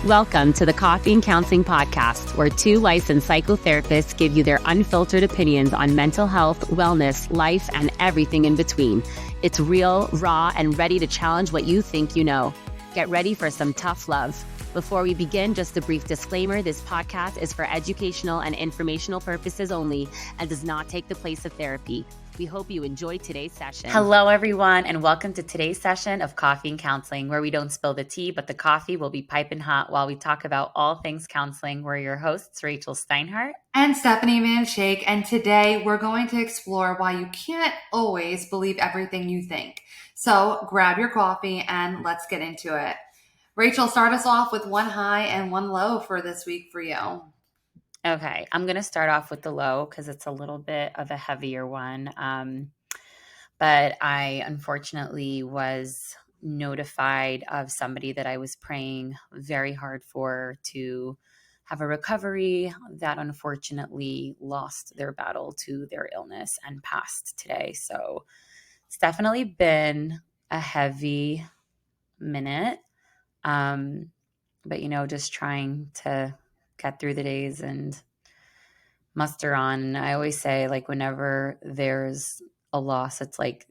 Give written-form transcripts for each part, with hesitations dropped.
Welcome to the Coffee and Counseling Podcast, where two licensed psychotherapists give you their unfiltered opinions on mental health, wellness, life, and everything in between. It's real, raw, and ready to challenge what you think you know. Get ready for some tough love. Before we begin, just a brief disclaimer, this podcast is for educational and informational purposes only and does not take the place of therapy. We hope you enjoy today's session. Hello, everyone, and welcome to today's session of Coffee and Counseling, where we don't spill the tea, but the coffee will be piping hot while we talk about all things counseling. We're your hosts, Rachel Steinhardt and Stephanie Schaick, and today we're going to explore why you can't always believe everything you think. So grab your coffee and let's get into it. Rachel, start us off with one high and one low for this week for you. Okay, I'm going to start off with the low because it's a little bit of a heavier one. But I unfortunately was notified of somebody that I was praying very hard for to have a recovery that unfortunately lost their battle to their illness and passed today. So it's definitely been a heavy minute. But, just trying to get through the days and muster on. And I always say, like, whenever there's a loss, it's like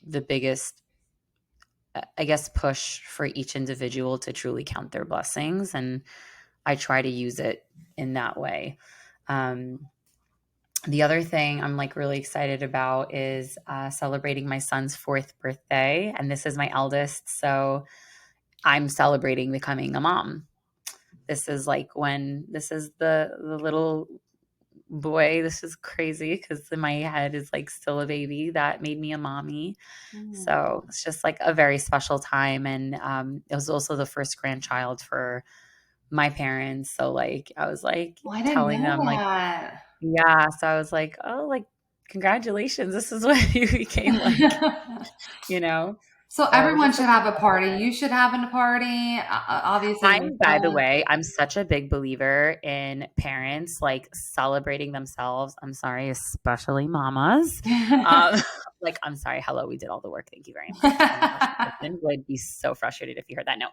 the biggest, I guess, push for each individual to truly count their blessings. And I try to use it in that way. The other thing I'm really excited about is celebrating my son's 4th birthday. And this is my eldest. So I'm celebrating becoming a mom. This is this is the little boy. This is crazy because in my head is still a baby that made me a mommy. So it's just a very special time. And it was also the first grandchild for my parents. So I was telling them yeah. So I was congratulations. This is what you became So everyone should have a party. You should have a party. Obviously. By the way, I'm such a big believer in parents celebrating themselves. I'm sorry, especially mamas. I'm sorry. Hello, we did all the work. Thank you very much. I would be so frustrated if you heard that. No.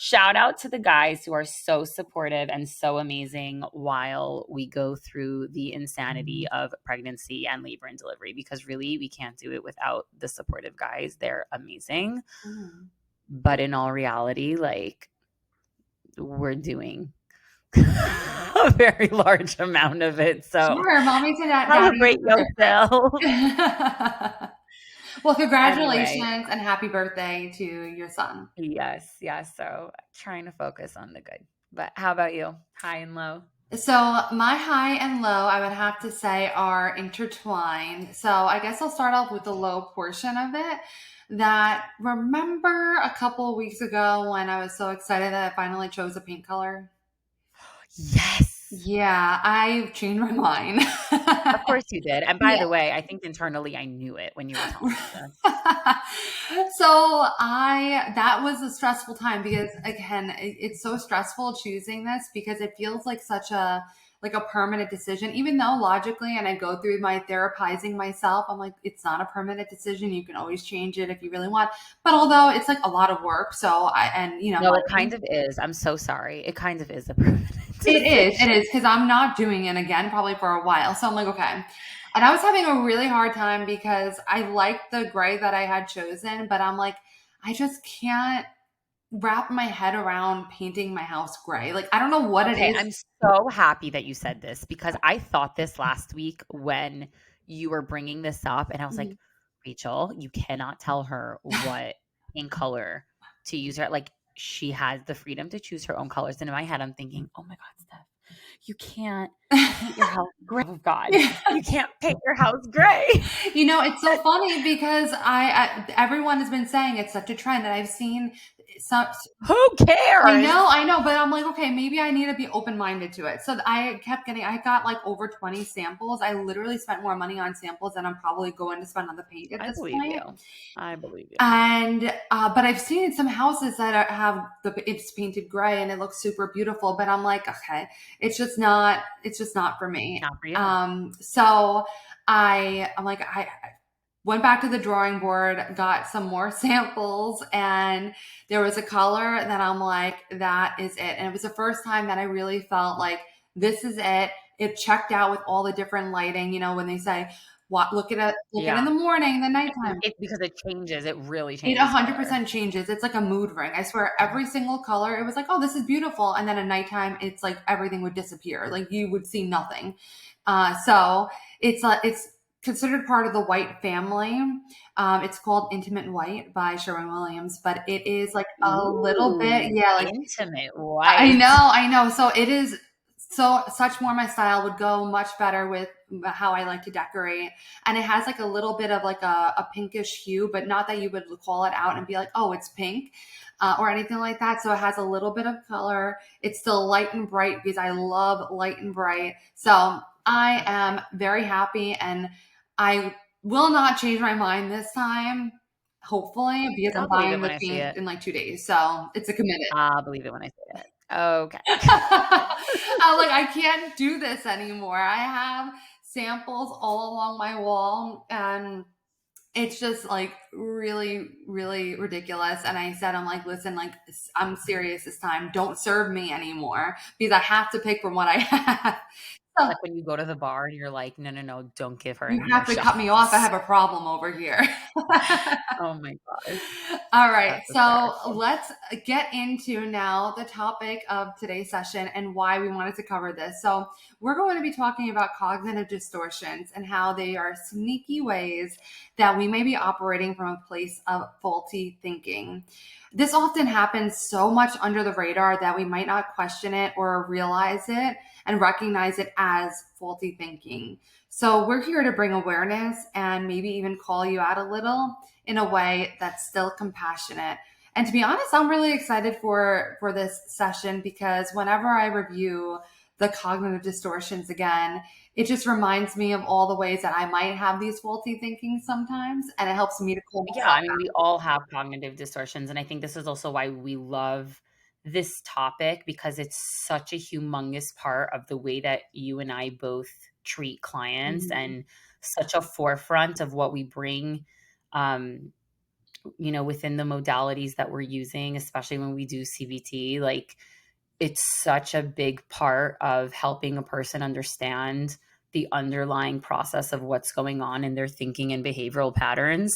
Shout out to the guys who are so supportive and so amazing while we go through the insanity of pregnancy and labor and delivery, because really we can't do it without the supportive guys. They're amazing. But in all reality, we're doing a very large amount of it. So sure, mommy to that. Celebrate yourself. Well, congratulations and happy birthday to your son. Yes. So trying to focus on the good. But how about you? High and low? So my high and low, I would have to say, are intertwined. So I guess I'll start off with the low portion of it. That remember a couple of weeks ago when I was so excited that I finally chose a paint color? Yes. Yeah, I changed my mind. Of course you did. And by the way, I think internally I knew it when you were telling me this. So that was a stressful time because, again, it's so stressful choosing this because it feels like such a permanent decision, even though logically, and I go through my therapizing myself, I'm like, it's not a permanent decision. You can always change it if you really want. But although it's a lot of work. So no, it kind of is. I'm so sorry. It kind of is a permanent decision. It is because I'm not doing it again, probably for a while. So I'm like, okay. And I was having a really hard time because I liked the gray that I had chosen, but I'm like, I just can't wrap my head around painting my house gray. I don't know what it is. I'm so happy that you said this because I thought this last week when you were bringing this up, and I was like, Rachel, you cannot tell her what paint color to use. Her she has the freedom to choose her own colors. And in my head, I'm thinking, oh my God, Steph, you can't paint your house gray. Oh God, you can't paint your house gray. It's so funny because everyone has been saying it's such a trend that I've seen. Who cares? I know, but I'm like, okay, maybe I need to be open-minded to it. So I got over 20 samples. I literally spent more money on samples than I'm probably going to spend on the paint at this point. I believe you. And, but I've seen some houses that have it's painted gray and it looks super beautiful, but I'm like, okay, it's just not for me. Not for you. So I'm like, I went back to the drawing board, got some more samples, and there was a color that I'm like, that is it. And it was the first time that I really felt like this is it. It checked out with all the different lighting, when they say, what, look at it in Yeah. the morning, the nighttime. Because it changes. It really It changes color. 100% changes. It's like a mood ring. I swear, every single color, it was like, oh, this is beautiful. And then at nighttime, it's like everything would disappear. Like you would see nothing. So it's considered part of the white family. It's called Intimate White by Sherwin-Williams, but it is like a little bit, Ooh, yeah, like intimate I white. know, I know. So it is such more my style, would go much better with how I like to decorate. And it has like a little bit of like a pinkish hue, but not that you would call it out and be like, oh, it's pink. Or anything like that. So it has a little bit of color. It's still light and bright because I love light and bright. So I am very happy, and I will not change my mind this time, hopefully, because I'm I'll believe it buying when the I see pink it. in like 2 days. So it's a committed. I'll believe it when I see it. Okay. I'm like, I can't do this anymore. I have samples all along my wall, and it's just like really, really ridiculous. And I said, I'm like, listen, like, I'm serious this time. Don't serve me anymore because I have to pick from what I have. So Like when you go to the bar and you're like, no, no, no, don't give her you any more have to cut me off. I shots. have a problem over here. Oh my gosh. All right, That's so hysterical. let's get into now the topic of today's session and why we wanted to cover this. So, we're going to be talking about cognitive distortions and how they are sneaky ways that we may be operating from a place of faulty thinking. This often happens so much under the radar that we might not question it or realize it and recognize it as faulty thinking. So, we're here to bring awareness and maybe even call you out a little in a way that's still compassionate. And to be honest, I'm really excited for this session because whenever I review the cognitive distortions again, it just reminds me of all the ways that I might have these faulty thinking sometimes, and it helps me to pull Yeah, myself I mean, we all have cognitive distortions, and I think this is also why we love this topic because it's such a humongous part of the way that you and I both treat out. clients Mhm. and such a forefront of what we bring um within the modalities that we're using, especially when we do CBT. Like it's such a big part of helping a person understand the underlying process of what's going on in their thinking and behavioral patterns.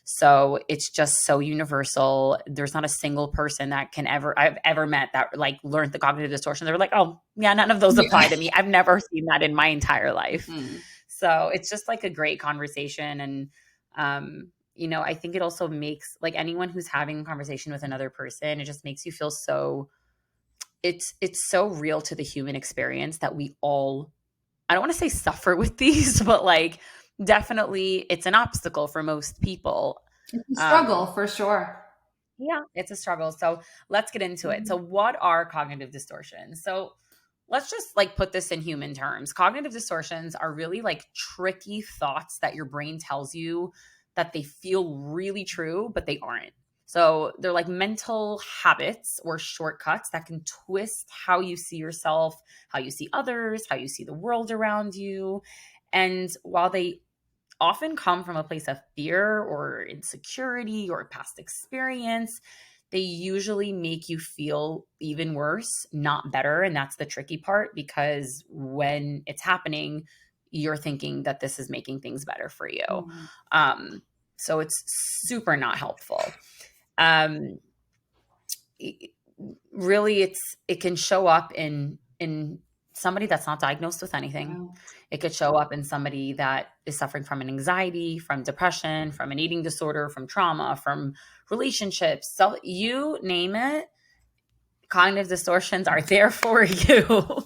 So it's just so universal. There's not a single person that I've ever met that like learned the cognitive distortion. They were like, oh yeah, none of those apply Yeah. to me. I've never seen that in my entire life. Mm. So it's just like a great conversation. And I think it also makes like anyone who's having a conversation with another person, it just makes you feel so it's so real to the human experience that we all, I don't want to say suffer with these, but like definitely it's an obstacle for most people. It's a struggle Um for sure. yeah, it's a struggle. So let's get into it. So Mhm. what are cognitive distortions? So let's just like put this in human terms. Cognitive distortions are really like tricky thoughts that your brain tells you that they feel really true, but they aren't. So they're like mental habits or shortcuts that can twist how you see yourself, how you see others, how you see the world around you. And while they often come from a place of fear or insecurity or past experience, they usually make you feel even worse, not better. And that's the tricky part because when it's happening, you're thinking that this is making things better for you. Mhm. Um, so it's super not helpful. Um, Really, it can show up in somebody that's not diagnosed with anything. Wow. It could show up in somebody that is suffering from an anxiety, from depression, from an eating disorder, from trauma, from relationships. So you name it, cognitive distortions are there for you.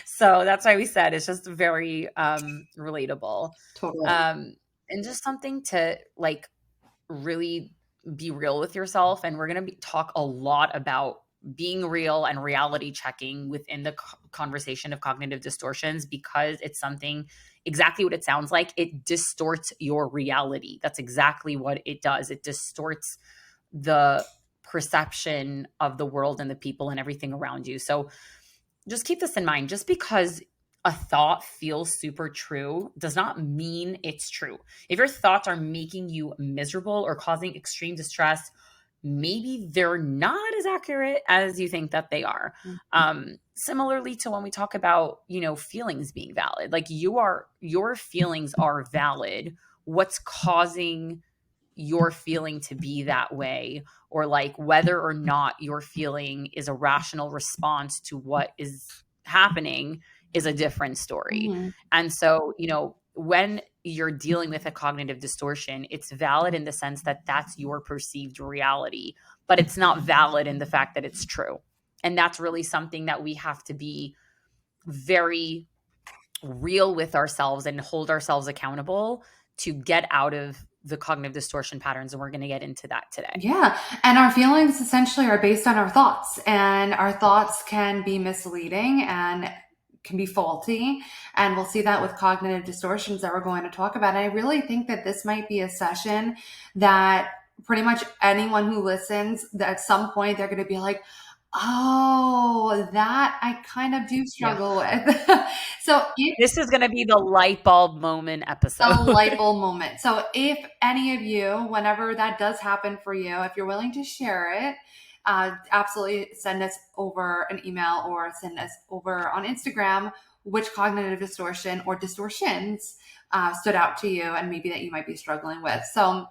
So that's why we said it's just very relatable. Totally. Um, and just something to like really be real with yourself. And we're going to talk a lot about being real and reality checking within the conversation of cognitive distortions because it's something exactly what it sounds like. It distorts your reality. That's exactly what it does. It distorts the perception of the world and the people and everything around you. So just keep this in mind. Just because a thought feels super true does not mean it's true. If your thoughts are making you miserable or causing extreme distress, maybe they're not as accurate as you think that they are. Similarly to when we talk about, feelings being valid, like your feelings are valid. What's causing your feeling to be that way, or like whether or not your feeling is a rational response to what is happening, is a different story. Mm-hmm. And so, when you're dealing with a cognitive distortion, it's valid in the sense that that's your perceived reality, but it's not valid in the fact that it's true. And that's really something that we have to be very real with ourselves and hold ourselves accountable to get out of the cognitive distortion patterns. And we're going to get into that today. Yeah. And our feelings essentially are based on our thoughts, and our thoughts can be misleading and can be faulty. And we'll see that with cognitive distortions that we're going to talk about. And I really think that this might be a session that pretty much anyone who listens, that at some point they're going to be like, oh, that I kind of do Yeah. struggle with. So if This is going to be the light bulb moment a episode. light bulb moment. So if any of you, whenever that does happen for you, if you're willing to share it, absolutely send us over an email or send us over on Instagram which cognitive distortion or distortions stood out to you and maybe that you might be struggling with. So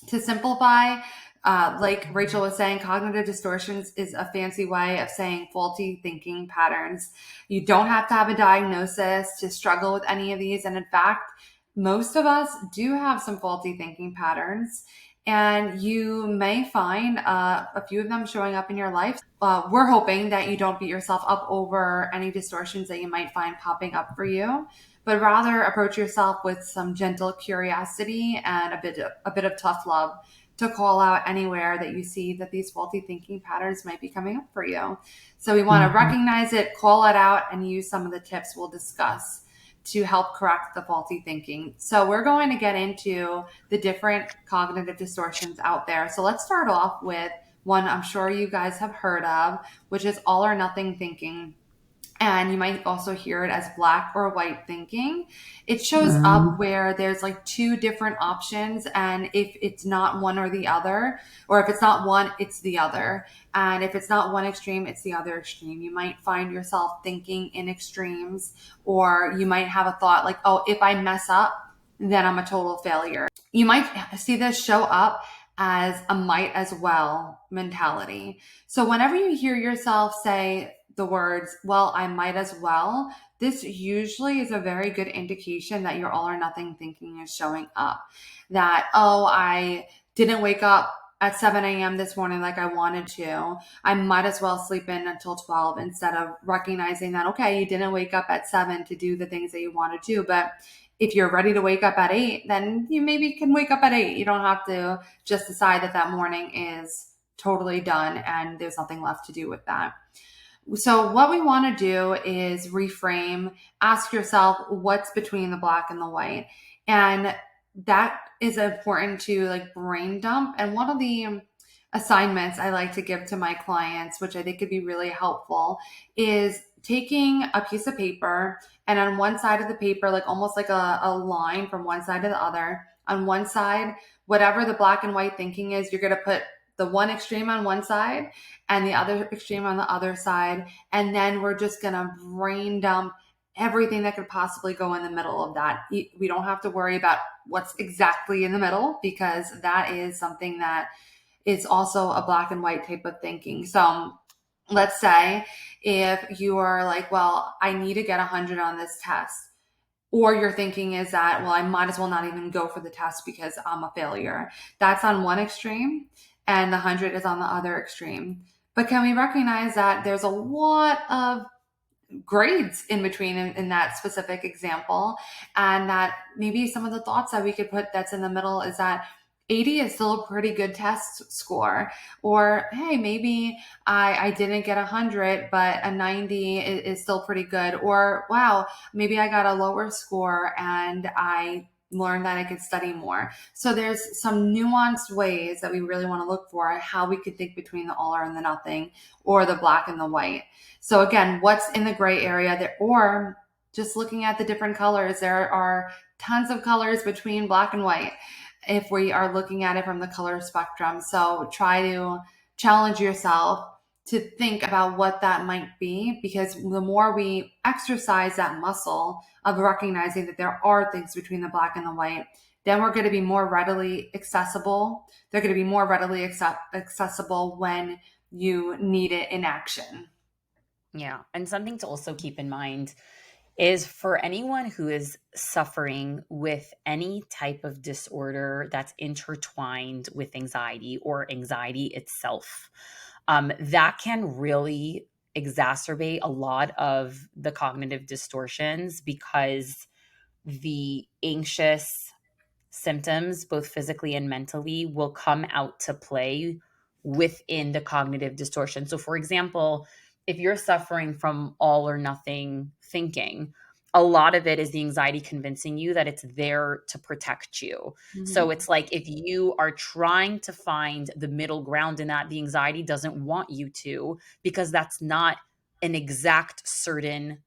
to simplify, like Rachel was saying, cognitive distortions is a fancy way of saying faulty thinking patterns. You don't have to have a diagnosis to struggle with any of these. And in fact, most of us do have some faulty thinking patterns, and you may find a few of them showing up in your life. We're hoping that you don't beat yourself up over any distortions that you might find popping up for you, but rather approach yourself with some gentle curiosity and a bit of tough love to call out anywhere that you see that these faulty thinking patterns might be coming up for you. So we want to recognize it, call it out, and use some of the tips we'll discuss to help correct the faulty thinking. So we're going to get into the different cognitive distortions out there. So let's start off with one I'm sure you guys have heard of, which is all or nothing thinking. And you might also hear it as black or white thinking. It shows up where there's like two different options. And if it's not one or the other, or if it's not one, it's the other. And if it's not one extreme, it's the other extreme. You might find yourself thinking in extremes, or you might have a thought like, oh, if I mess up, then I'm a total failure. You might see this show up as a might as well mentality. So whenever you hear yourself say the words, well, I might as well, this usually is a very good indication that your all or nothing thinking is showing up. That, oh, I didn't wake up at 7 a.m. this morning like I wanted to. I might as well sleep in until 12, instead of recognizing that, okay, you didn't wake up at 7 to do the things that you want to do, but if you're ready to wake up at 8, then you maybe can wake up at 8. You don't have to just decide that that morning is totally done and there's nothing left to do with that. So what we want to do is reframe, ask yourself what's between the black and the white. And that is important to like brain dump. And one of the assignments I like to give to my clients, which I think could be really helpful, is taking a piece of paper, and on one side of the paper, like almost like a line from one side to the other, on one side, whatever the black and white thinking is, you're going to put the one extreme on one side and the other extreme on the other side. And then we're just going to brain dump everything that could possibly go in the middle of that. We don't have to worry about what's exactly in the middle, because that is something that is also a black and white type of thinking. So let's say if you are like, well, I need to get 100 on this test, or your thinking is that, well, I might as well not even go for the test because I'm a failure. That's on one extreme, and the 100 is on the other extreme. But can we recognize that there's a lot of grades in between in that specific example, and that maybe some of the thoughts that we could put that's in the middle is that 80 is still a pretty good test score, or hey, maybe I didn't get 100, but a 90 is still pretty good, or wow, maybe I got a lower score and I learned that I could study more. So there's some nuanced ways that we really want to look for how we could think between the all or the nothing, or the black and the white. So again, what's in the gray area there, or just looking at the different colors, there are tons of colors between black and white. if we are looking at it from the color spectrum. So try to challenge yourself to think about what that might be, because the more we exercise that muscle of recognizing that there are things between the black and the white, then we're going to be more readily accessible. They're going to be more readily accessible when you need it in action. Yeah. And something to also keep in mind is for anyone who is suffering with any type of disorder that's intertwined with anxiety or anxiety itself, that can really exacerbate a lot of the cognitive distortions because the anxious symptoms, both physically and mentally, will come out to play within the cognitive distortion. So, for example, if you're suffering from all or nothing thinking, a lot of it is the anxiety convincing you that it's there to protect you. So Mhm. it's like if you are trying to find the middle ground in that, the anxiety doesn't want you to, because that's not an exact certain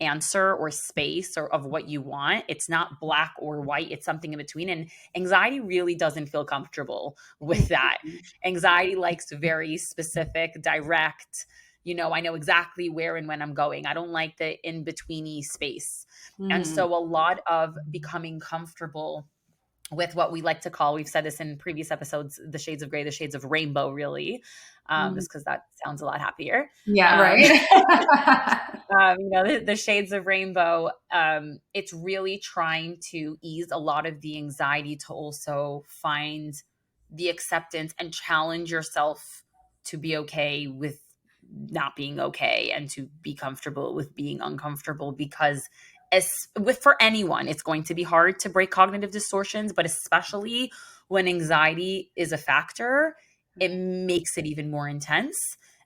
answer or space or of what you want. It's not black or white, it's something in between. And anxiety really doesn't feel comfortable with that. Anxiety likes very specific, direct, I know exactly where and when I'm going. I don't like the in betweeny space. And Mhm. so a lot of becoming comfortable with what we like to call, we've said this in previous episodes, the shades of gray, the shades of rainbow, really, Mhm. just because that sounds a lot happier. Yeah, Um, right. the shades of rainbow, it's really trying to ease a lot of the anxiety to also find the acceptance and challenge yourself to be okay with not being okay and to be comfortable with being uncomfortable, because as with for anyone it's going to be hard to break cognitive distortions, but especially when anxiety is a factor, it makes it even more intense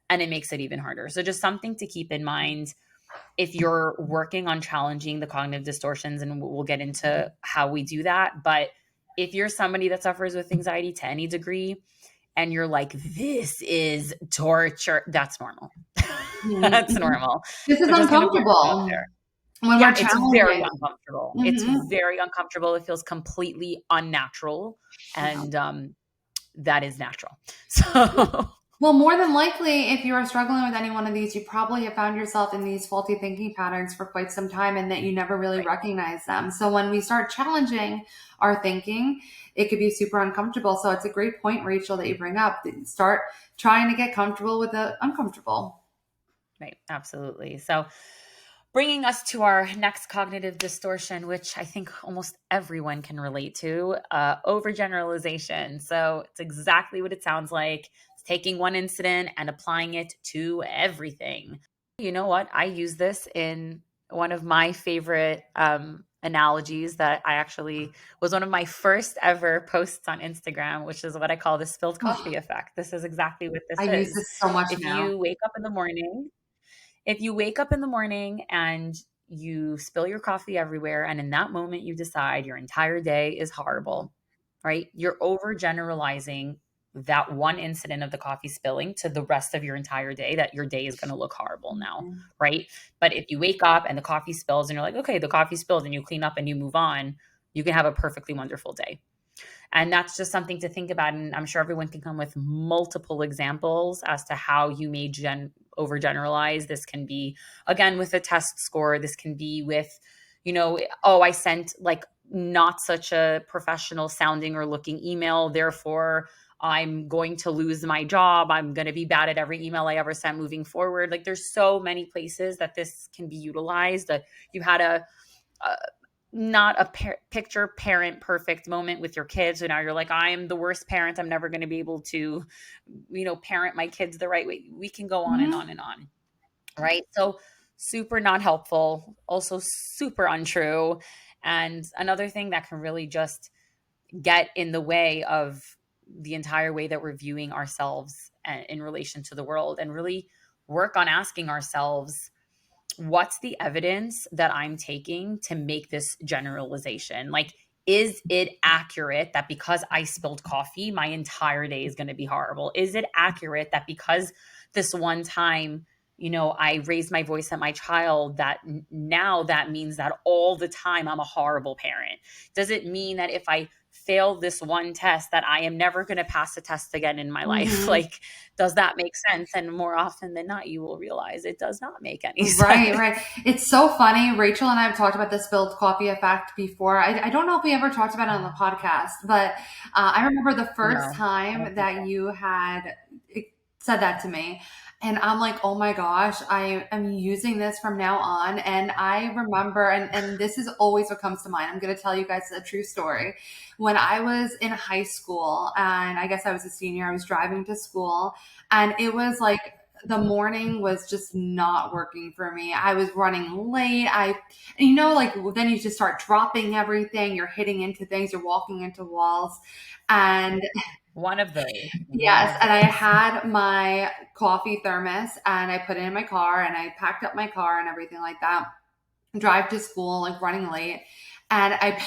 and it makes it even harder. So just something to keep in mind if you're working on challenging the cognitive distortions, and we'll get into how we do that. But if you're somebody that suffers with anxiety to any degree and you're like, this is torture, that's normal. Mhm, That's mhm. normal. This is So just going to put that out uncomfortable there. when Yeah, we're it's very challenging. uncomfortable. It's Mhm. very uncomfortable. It feels completely unnatural. Yeah. And that is natural. So, Well, more than likely, if you are struggling with any one of these, you probably have found yourself in these faulty thinking patterns for quite some time and that you never really right. recognize them. So when we start challenging our thinking, it could be super uncomfortable. So it's a great point, Rachel, that you bring up. Start trying to get comfortable with the uncomfortable. Right. Absolutely. So, bringing us to our next cognitive distortion, which I think almost everyone can relate to, overgeneralization. So it's exactly what it sounds like. It's taking one incident and applying it to everything. You know what? I use this in one of my favorite analogies that I actually was one of my first ever posts on Instagram, which is what I call the spilled coffee effect. This is exactly what I this use is. this so much If now. you wake up in the morning if you wake up in the morning and you spill your coffee everywhere, and in that moment you decide your entire day is horrible, right? You're overgeneralizing that one incident of the coffee spilling to the rest of your entire day, that your day is going to look horrible now, right? But if you wake up and the coffee spills and you're like, okay, the coffee spilled, and you clean up and you move on, you can have a perfectly wonderful day. And that's just something to think about. And I'm sure everyone can come with multiple examples as to how you may overgeneralize. This can be, again, with a test score. This can be with, oh, I sent like not such a professional sounding or looking email. Therefore, I'm going to lose my job. I'm going to be bad at every email I ever sent moving forward. Like there's so many places that this can be utilized. You had a not a picture parent perfect moment with your kids. So now you're like, I am the worst parent. I'm never going to be able to, parent my kids the right way. We can go on and Mhm. on and on. Right. So super not helpful, also super untrue. And another thing that can really just get in the way of the entire way that we're viewing ourselves in relation to the world, and really work on asking ourselves, what's the evidence that I'm taking to make this generalization? Like, is it accurate that because I spilled coffee, my entire day is going to be horrible? Is it accurate that because this one time, I raised my voice at my child, that now that means that all the time I'm a horrible parent? Does it mean that if I fail this one test that I am never going to pass a test again in my life. Hmm. Like, does that make sense? And more often than not, you will realize it does not make any Right, sense. right. It's so funny. Rachel and I have talked about the spilled coffee effect before. I don't know if we ever talked about it on the podcast, but I remember the first No, I don't time think that you had said that to me. And I'm like, oh my gosh, I am using this from now on. And I remember, and this is always what comes to mind. I'm going to tell you guys a true story. When I was in high school, and I guess I was a senior, I was driving to school, and it was like, the morning was just not working for me. I was running late. Like then you just start dropping everything. You're hitting into things. You're walking into walls. And one of those, one yes, of and I those. had my coffee thermos and I put it in my car and I packed up my car and everything like that. Drive to school, like running late. And I,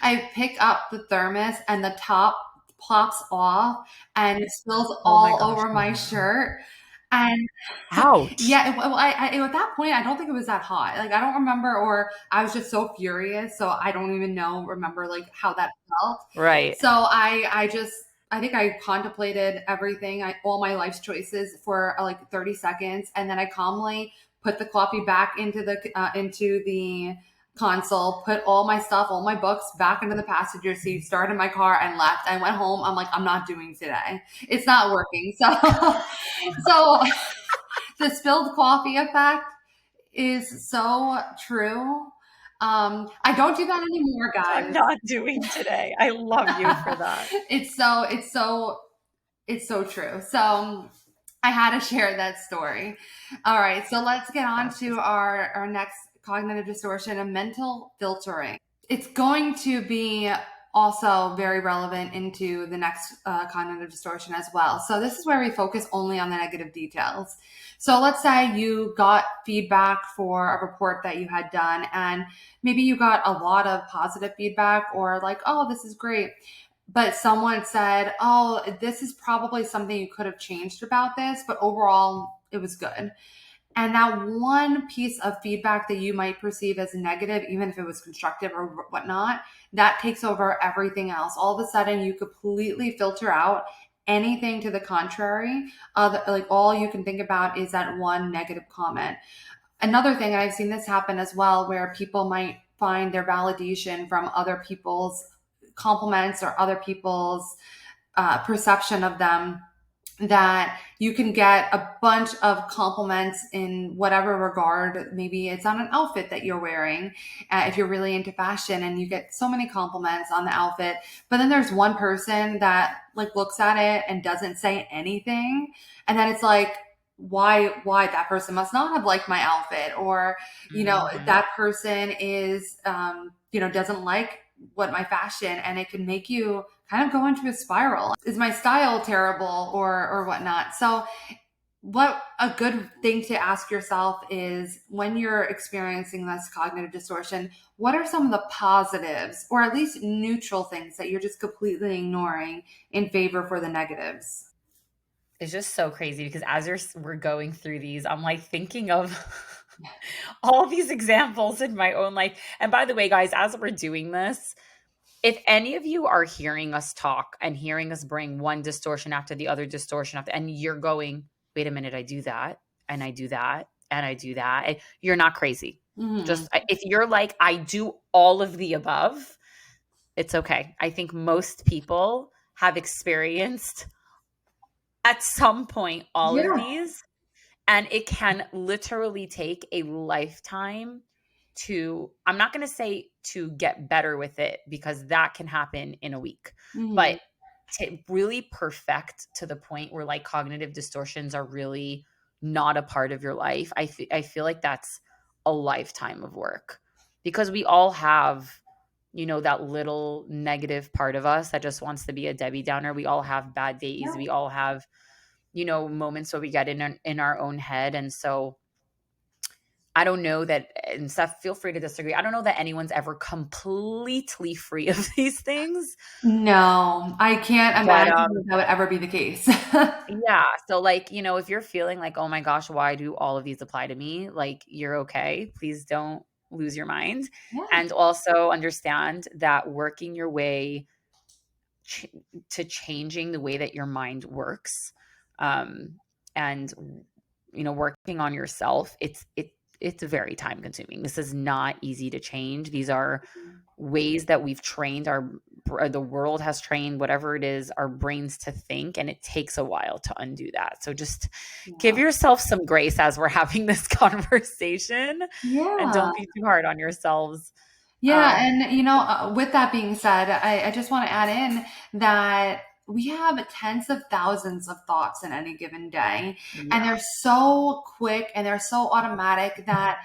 I pick up the thermos and the top pops off and it spills Oh my all gosh. over my shirt. And Ouch. yeah, at that point, I don't think it was that hot. Like, I don't remember, or I was just so furious. So I don't even remember like how that felt. Right. So I think I contemplated everything, all my life's choices for like 30 seconds. And then I calmly put the coffee back into the console, put all my stuff, all my books back into the passenger seat, started my car and left. I went home. I'm like, I'm not doing today. It's not working. So, so the spilled coffee effect is so true. I don't do that anymore, I'm guys. not doing today. I love you for that. It's so true. So I had to share that story. All right, so let's get on That's to our next cognitive distortion of mental filtering. It's going to be also very relevant into the next cognitive distortion as well. So this is where we focus only on the negative details. So let's say you got feedback for a report that you had done, and maybe you got a lot of positive feedback or like, oh, this is great. But someone said, oh, this is probably something you could have changed about this, but overall it was good. And that one piece of feedback that you might perceive as negative, even if it was constructive or whatnot, that takes over everything else. All of a sudden, you completely filter out anything to the contrary. Like all you can think about is that one negative comment. Another thing, and I've seen this happen as well, where people might find their validation from other people's compliments or other people's perception of them, that you can get a bunch of compliments in whatever regard. Maybe it's on an outfit that you're wearing, if you're really into fashion, and you get so many compliments on the outfit. But then there's one person that like looks at it and doesn't say anything, and then it's like, why that person must not have liked my outfit, or Mhm. that person is doesn't like what my fashion, and it can make you kind of go into a spiral. Is my style terrible, or whatnot? So what a good thing to ask yourself is, when you're experiencing this cognitive distortion, what are some of the positives or at least neutral things that you're just completely ignoring in favor for the negatives? It's just so crazy because as we're going through these, I'm like thinking of all these examples in my own life. And by the way, guys, as we're doing this, if any of you are hearing us talk and hearing us bring one distortion after the other distortion after, and you're going, wait a minute, I do that, and I do that, and I do that, you're not crazy. Hmm. Just if you're like, I do all of the above, it's okay. I think most people have experienced at some point all of Yeah. these, and it can literally take a lifetime to, I'm not going to say to get better with it because that can happen in a week, but Hmm. to really perfect to the point where like cognitive distortions are really not a part of your life. I feel like that's a lifetime of work, because we all have, that little negative part of us that just wants to be a Debbie Downer. We all have bad days. We all have, moments where we get in our own head. And so I don't know that, and Steph, feel free to disagree. I don't know that anyone's ever completely free of these things. No, I can't But imagine that would ever be the case. yeah, so like, if you're feeling like, oh my gosh, why do all of these apply to me? Like, you're okay. Please don't. lose your mind. Yeah. And also understand that working your way ch- to changing the way that your mind works, um, and working on yourself, it's very time consuming. This is not easy to change. These are ways that we've trained the world has trained, whatever it is, our brains to think, and it takes a while to undo that. So just give Yeah. yourself some grace as we're having this conversation, and Yeah. don't be too hard on yourselves. Yeah, um and with that being said, I just want to add in that we have tens of thousands of thoughts in any given day, and yeah, they're so quick and they're so automatic that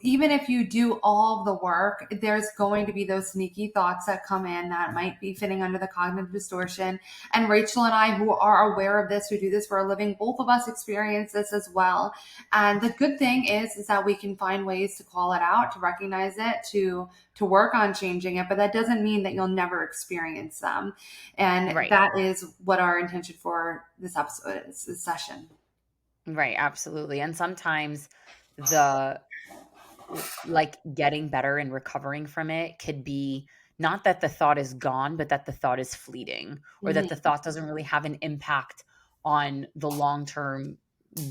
even if you do all of the work, there's going to be those sneaky thoughts that come in that might be fitting under the cognitive distortion. And Rachel and I, who are aware of this, who do this for a living, both of us experience this as well. And the good thing is that we can find ways to call it out, to recognize it, to work on changing it, but that doesn't mean that you'll never experience them. And right. that is what our intention for this episode is, this session. Right, absolutely. And sometimes the like getting better and recovering from it could be not that the thought is gone, but that the thought is fleeting, or that the Mhm. thought doesn't really have an impact on the long term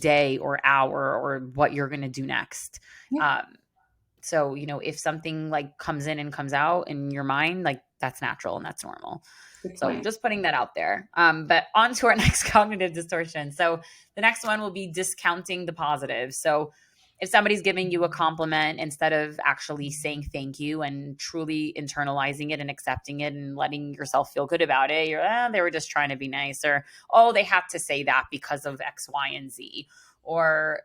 day or hour or what you're going to do next. Yeah, Um, so, if something like comes in and comes out in your mind, like that's natural and that's normal. good So point. just putting that out there. But on to our next cognitive distortion. So the next one will be discounting the positive. So if somebody's giving you a compliment, instead of actually saying thank you and truly internalizing it and accepting it and letting yourself feel good about it, they were just trying to be nice, or, oh, they had to say that because of X, Y, and Z. Or,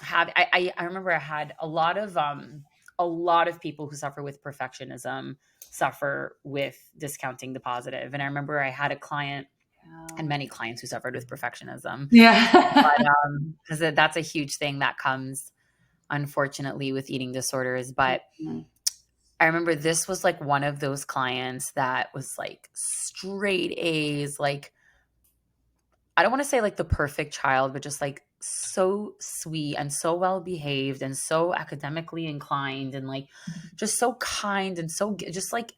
I remember I had a lot of people who suffer with perfectionism suffer with discounting the positive. And I remember I had a client and many clients who suffered with perfectionism. Yeah. But because that's a huge thing that comes, unfortunately, with eating disorders. But Mhm. I remember this was like one of those clients that was like straight A's, like I don't want to say like the perfect child, but just like so sweet and so well behaved and so academically inclined and like just so kind and so just like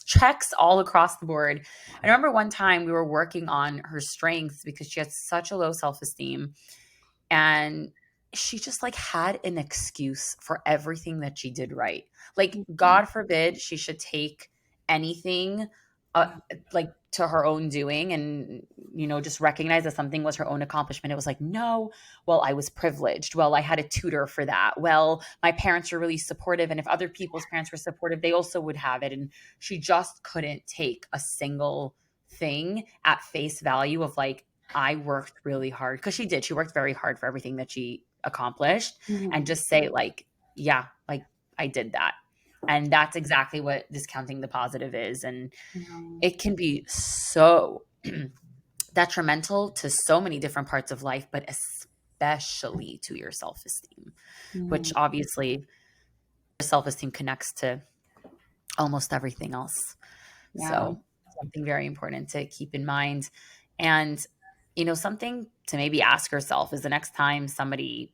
checks all across the board. I remember one time we were working on her strengths because she had such a low self-esteem, and she just like had an excuse for everything that she did right. Like, Mhm. God forbid she should take anything uh, like to her own doing, and just recognize that something was her own accomplishment. It was like, no, well, I was privileged, well, I had a tutor for that, well, my parents were really supportive, and if other people's parents were supportive, they also would have it. And she just couldn't take a single thing at face value of like, I worked really hard, because she did. She worked very hard for everything that she accomplished, and Mhm. just say like, yeah, like I did that. And that's exactly what discounting the positive is. And Mhm. it can be so detrimental to so many different parts of life, but especially to your self-esteem, which Mhm. obviously self-esteem connects to almost everything else. Yeah. So something very important to keep in mind. And, something to maybe ask yourself is, the next time somebody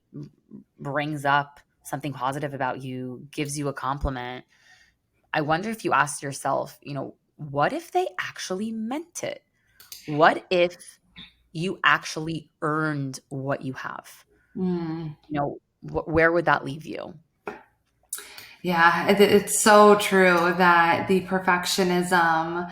brings up something positive about you, gives you a compliment, I wonder if you ask yourself, what if they actually meant it? What if you actually earned what you have? Mm. Where would that leave you? Yeah, it's so true that the perfectionism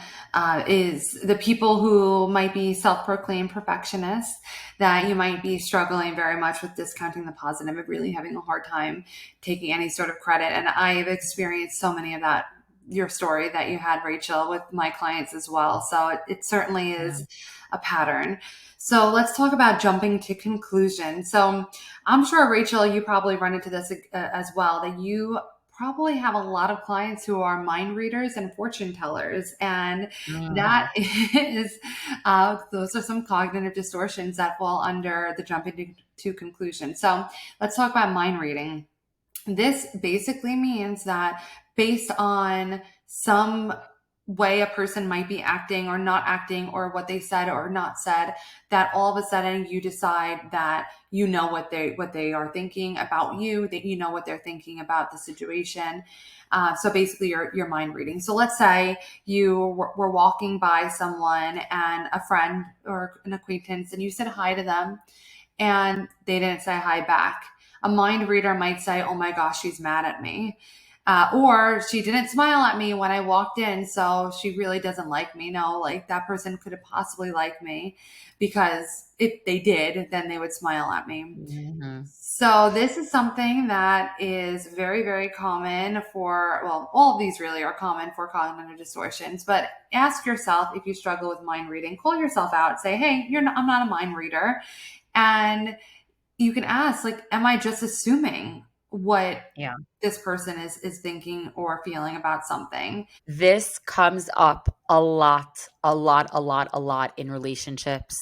is the people who might be self-proclaimed perfectionists, that you might be struggling very much with discounting the positive and really having a hard time taking any sort of credit. And I've experienced so many of that, your story that you had, Rachel, with my clients as well. So it certainly Yeah. is a pattern. So let's talk about jumping to conclusion. So I'm sure, Rachel, you probably run into this as well, that you probably have a lot of clients who are mind readers and fortune tellers. And that Mhm. is, those are some cognitive distortions that fall under the jumping to conclusion. So let's talk about mind reading. This basically means that based on some way a person might be acting or not acting, or what they said or not said, that all of a sudden you decide that you know what they are thinking about you, that you know what they're thinking about the situation. So basically you're mind reading. So let's say you were walking by someone, and a friend or an acquaintance, and you said hi to them and they didn't say hi back. A mind reader might say, oh my gosh, she's mad at me. Or she didn't smile at me when I walked in, so she really doesn't like me. No, like that person could have possibly liked me, because if they did, then they would smile at me. Mhm. So this is something that is very, very common for, well, all of these really are common for cognitive distortions, but ask yourself if you struggle with mind reading. Call yourself out, say, hey, I'm not a mind reader. And you can ask, like, am I just assuming what Yeah. this person is thinking or feeling about something? This comes up a lot, a lot, a lot, a lot in relationships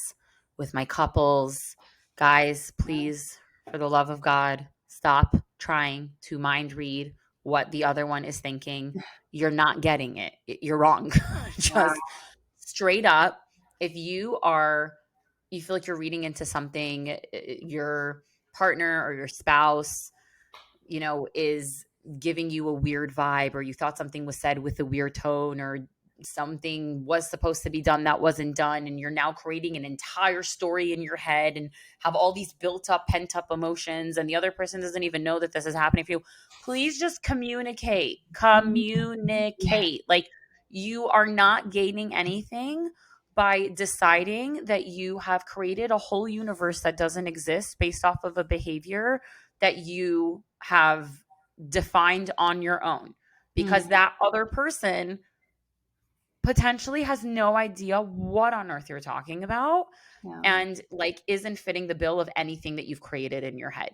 with my couples. Guys, please, for the love of God, stop trying to mind read what the other one is thinking. You're not getting it. You're wrong. Yeah. Just straight up, if you feel like you're reading into something, your partner or your spouse, is giving you a weird vibe, or you thought something was said with a weird tone, or something was supposed to be done that wasn't done, and you're now creating an entire story in your head and have all these built up, pent up emotions, and the other person doesn't even know that this is happening for you. Please just communicate. Yeah. Communicate. Like, you are not gaining anything by deciding that you have created a whole universe that doesn't exist based off of a behavior that you have defined on your own, because Mm, that other person potentially has no idea what on earth you're talking about, yeah. and like isn't fitting the bill of anything that you've created in your head.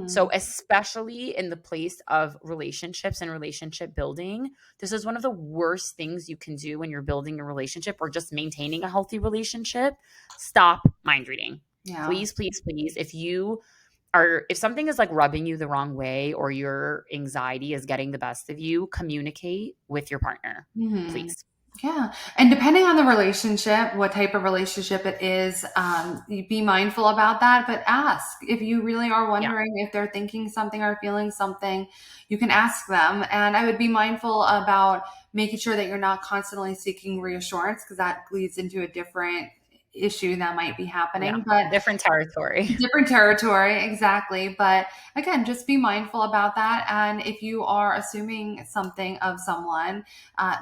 So Mhm. especially in the place of relationships and relationship building, this is one of the worst things you can do when you're building a relationship or just maintaining a healthy relationship. Stop mind reading. Yeah. Please, please, please. If something is like rubbing you the wrong way, or your anxiety is getting the best of you, communicate with your partner, Mhm. please. Yeah. And depending on the relationship, what type of relationship it is, you be mindful about that, but ask if you really are Yeah. wondering if they're thinking something or feeling something, you can ask them. And I would be mindful about making sure that you're not constantly seeking reassurance, because that leads into a different issue that might be Yeah. happening. But Different territory. different territory, exactly. But again, just be mindful about that. And if you are assuming something of someone,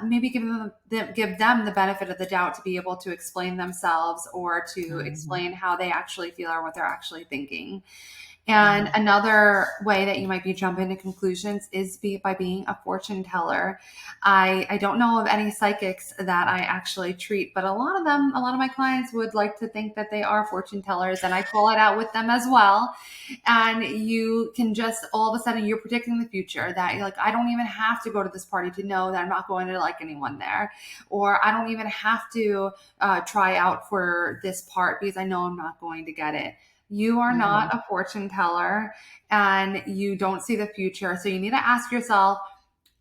maybe give them the benefit of the doubt to be able to explain themselves, or to Mhm. explain how they actually feel or what they're actually thinking. And Mhm. another way that you might be jumping to conclusions is by being a fortune teller. I don't know of any psychics that I actually treat, but a lot of my clients would like to think that they are fortune tellers, and I call it out with them as well. And you can just, all of a sudden, you're predicting the future, that you're like, I don't even have to go to this party to know that I'm not going to like anyone there. Or I don't even have to try out for this part because I know I'm not going to get it. You are Mhm. not a fortune teller, and you don't see the future. So you need to ask yourself,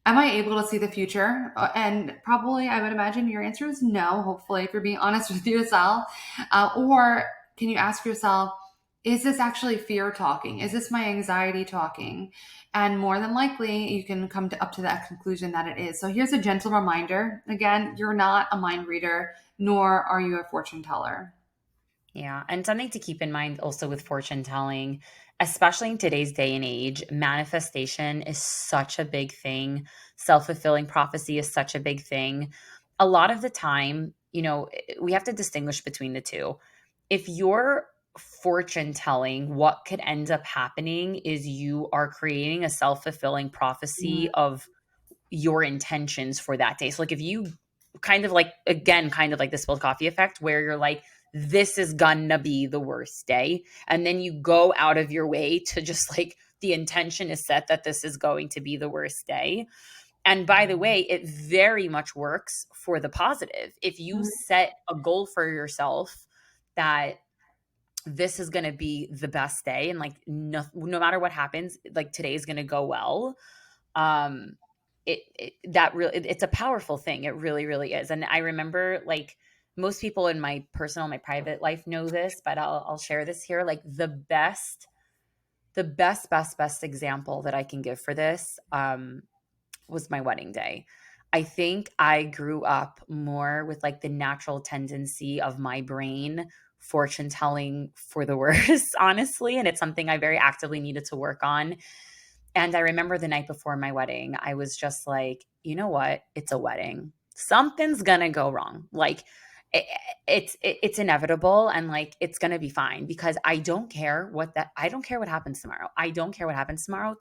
am I able to see the future? And probably, I would imagine your answer is no, hopefully, if you're being honest with yourself. Or can you ask yourself, is this actually fear talking? Is this my anxiety talking? And more than likely, you can come up to that conclusion that it is. So here's a gentle reminder. Again, you're not a mind reader, nor are you a fortune teller. Yeah. And something to keep in mind also with fortune telling, especially in today's day and age, manifestation is such a big thing. Self fulfilling prophecy is such a big thing. A lot of the time, we have to distinguish between the two. If you're fortune telling, what could end up happening is you are creating a self fulfilling Mm, prophecy of your intentions for that day. So like if you kind of like, again, kind of like the spilled coffee effect, where you're like, this is gonna be the worst day. And then you go out of your way to just like, the intention is set that this is going to be the worst day. And by the way, it very much works for the positive. If you mm, set a goal for yourself that this is going to be the best day, and like no matter what happens, like today is going to go well. um it's a powerful thing. It really, really is. And I remember, like, most people in my personal, my private life know this, but I'll share this here. Like, the best example that I can give for this was my wedding day. I think I grew up more with like the natural tendency of my brain fortune telling for the worse, honestly. And it's something I very actively needed to work on. And I remember the night before my wedding, I was just like, you know what? It's a wedding. Something's gonna go wrong. Like, it, it's inevitable, and like it's gonna be fine, because I don't care what happens tomorrow. I don't care what happens tomorrow.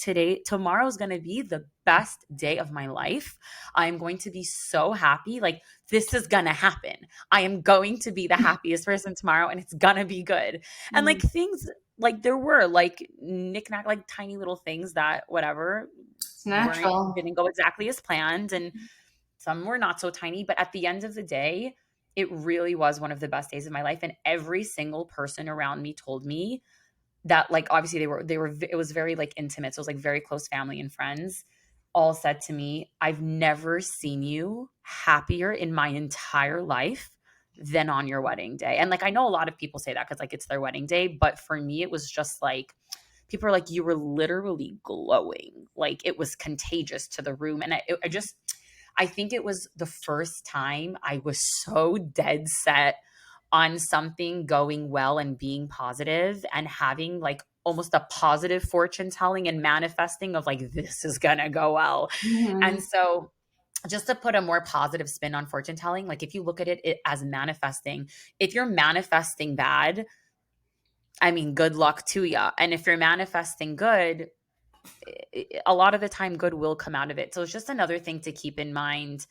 Tomorrow's gonna be the best day of my life. I'm going to be so happy. Like, this is gonna happen. I am going to be the happiest person tomorrow, and it's gonna be good. And like, Mhm. things, like, there were like knickknack, like tiny little things that whatever It's weren't natural. didn't go exactly as planned, and some were not so tiny, but at the end of the day, it really was one of the best days of my life. And every single person around me told me that, like, obviously they were it was very like intimate, so it was like very close family and friends, all said to me, I've never seen you happier in my entire life than on your wedding day. And like, I know a lot of people say that because like it's their wedding day, but for me it was just like, people are like, you were literally glowing, like it was contagious to the room. And I think it was the first time I was so dead set on something going well and being positive and having like almost a positive fortune telling and manifesting of like, this is gonna go well. And Mhm. so, just to put a more positive spin on fortune telling, like if you look at it as manifesting, if you're manifesting bad, I mean, good luck to you. And if you're manifesting good, a lot of the time good will come out of it. So it's just another thing to keep in mind.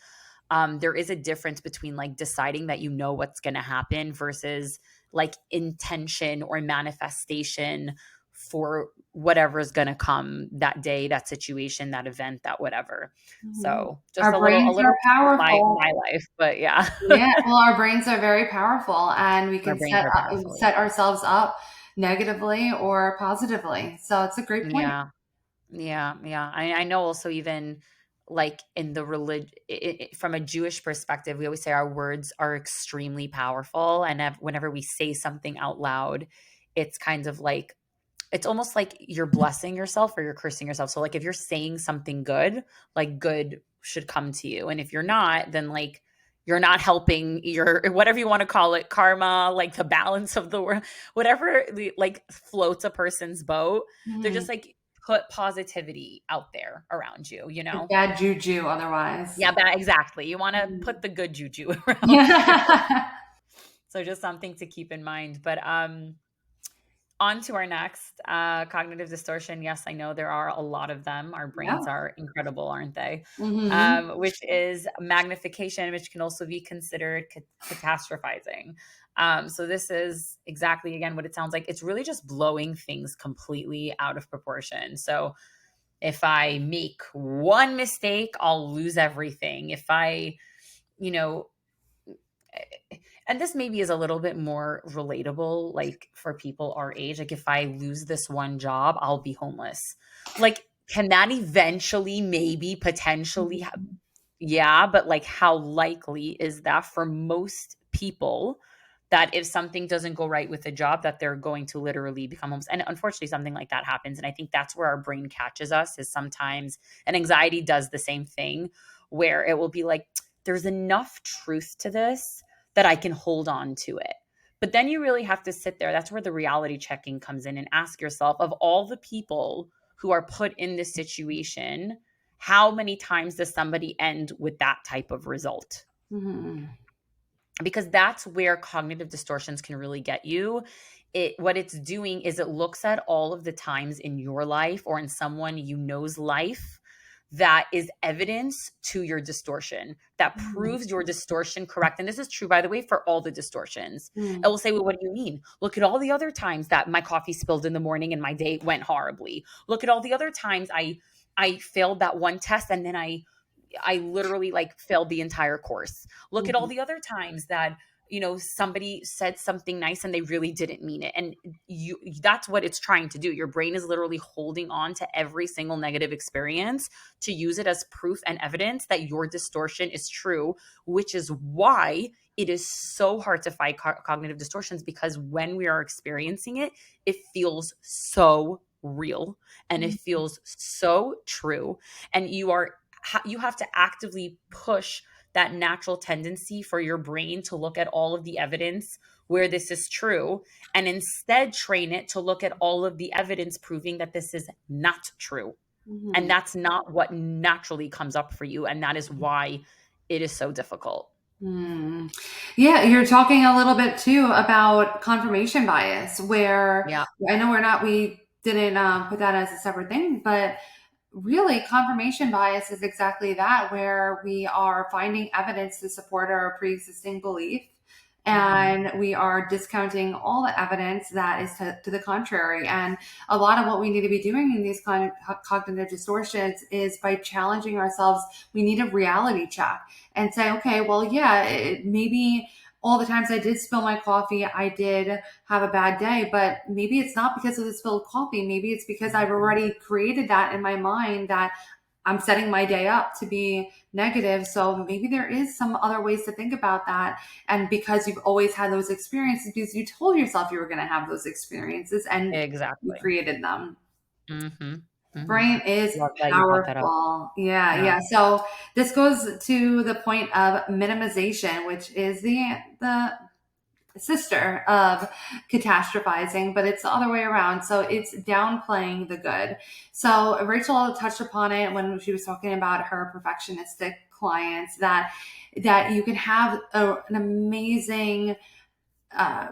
There is a difference between like deciding that you know what's going to happen versus like intention or manifestation for whatever is going to come that day, that situation, that event, that whatever. Mhm. So just Our a brains little are piece of my powerful. life, but yeah. Yeah, well, our brains are very powerful, and we Our can brains are powerful. set ourselves up negatively or positively. So it's a great point. Yeah. Yeah, yeah. I know also, even like in the religion, from a Jewish perspective, we always say our words are extremely powerful. And whenever we say something out loud, it's kind of like, it's almost like you're blessing yourself or you're cursing yourself. So like if you're saying something good, like good should come to you. And if you're not, then like you're not helping your, whatever you want to call it, karma, like the balance of the world, whatever like floats a person's boat. They're just Mhm. like, put positivity out there around you, you Like know? bad juju otherwise. Yeah, that exactly. You want to put Mhm. the good juju around you. Yeah. So just something to keep in mind. But on to our next cognitive distortion. Yes, I know there are a lot of them. Our brains Yeah. are incredible, aren't they? Mhm. Which is magnification, which can also be considered catastrophizing. So this is exactly, again, what it sounds like. It's really just blowing things completely out of proportion. So if I make one mistake, I'll lose everything. If I, you know, and this maybe is a little bit more relatable, like for people our age. Like, if I lose this one job, I'll be homeless. Like, can that eventually, maybe, potentially, yeah, but like, how likely is that for most people, that if something doesn't go right with a job, that they're going to literally become homeless? And unfortunately, something like that happens. And I think that's where our brain catches us, is sometimes, and anxiety does the same thing, where it will be like, there's enough truth to this that I can hold on to it. But then you really have to sit there. That's where the reality checking comes in, and ask yourself, of all the people who are put in this situation, how many times does somebody end with that type of result? Mhm. Because that's where cognitive distortions can really get you. What it's doing is it looks at all of the times in your life or in someone you know's life that is evidence to your distortion, that Mhm. proves your distortion correct. And this is true, by the way, for all the distortions. It Mhm. will say, well, what do you mean? Look at all the other times that my coffee spilled in the morning and my day went horribly. Look at all the other times I failed that one test, and then I literally like failed the entire course. Look at all Mhm. the other times that somebody said something nice and they really didn't mean it. And that's what it's trying to do. Your brain is literally holding on to every single negative experience to use it as proof and evidence that your distortion is true, which is why it is so hard to fight cognitive distortions, because when we are experiencing it, it feels so real and it feels so true. And you have to actively push that natural tendency for your brain to look at all of the evidence where this is true, and instead train it to look at all of the evidence proving that this is not true. And Mhm. that's not what naturally comes up for you. And that is why it is so difficult. Hmm. Yeah, you're talking a little bit too about confirmation bias, where Yeah. I know we didn't put that as a separate thing, but really confirmation bias is exactly that, where we are finding evidence to support our pre-existing belief Hmm. and we are discounting all the evidence that is to the contrary. And a lot of what we need to be doing in these kind of cognitive distortions is by challenging ourselves. We need a reality check and say, okay, well, yeah, maybe all the times I did spill my coffee, I did have a bad day, but maybe it's not because of the spilled coffee. Maybe it's because I've already created that in my mind that I'm setting my day up to be negative. So maybe there is some other ways to think about that. And because you've always had those experiences, because you told yourself you were going to have those experiences and you Exactly. created them. Hmm. Hmm. Brain is Love that you brought that up. powerful. Yeah, Yeah. yeah. So this goes to the point of minimization, which is the sister of catastrophizing, but it's the other way around. So it's downplaying the good. So Rachel touched upon it when she was talking about her perfectionistic clients, that you can have an amazing uh,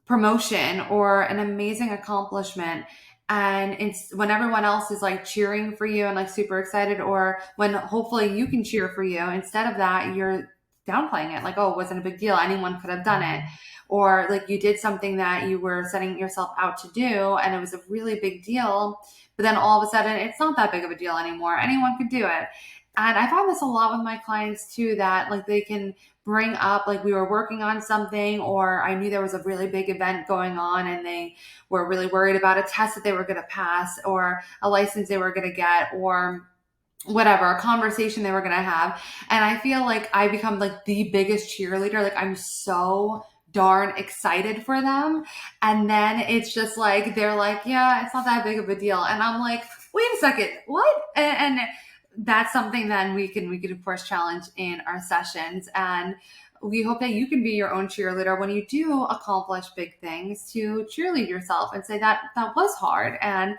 promotion or an amazing accomplishment, and it's when everyone else is like cheering for you and like super excited, or when hopefully you can cheer for you, instead of that you're downplaying it, like, oh, it wasn't a big deal, anyone could have done it. Or like you did something that you were setting yourself out to do and it was a really big deal, but then all of a sudden it's not that big of a deal anymore, anyone could do it. And I find this a lot with my clients too, that like they can bring up, like, we were working on something, or I knew there was a really big event going on and they were really worried about a test that they were going to pass, or a license they were going to get, or whatever, a conversation they were going to have. And I feel like I become like the biggest cheerleader. Like, I'm so darn excited for them. And then it's just like, they're like, yeah, it's not that big of a deal. And I'm like, wait a second, what? And that's something then we can of course challenge in our sessions. And we hope that you can be your own cheerleader when you do accomplish big things, to cheerlead yourself and say that that was hard, and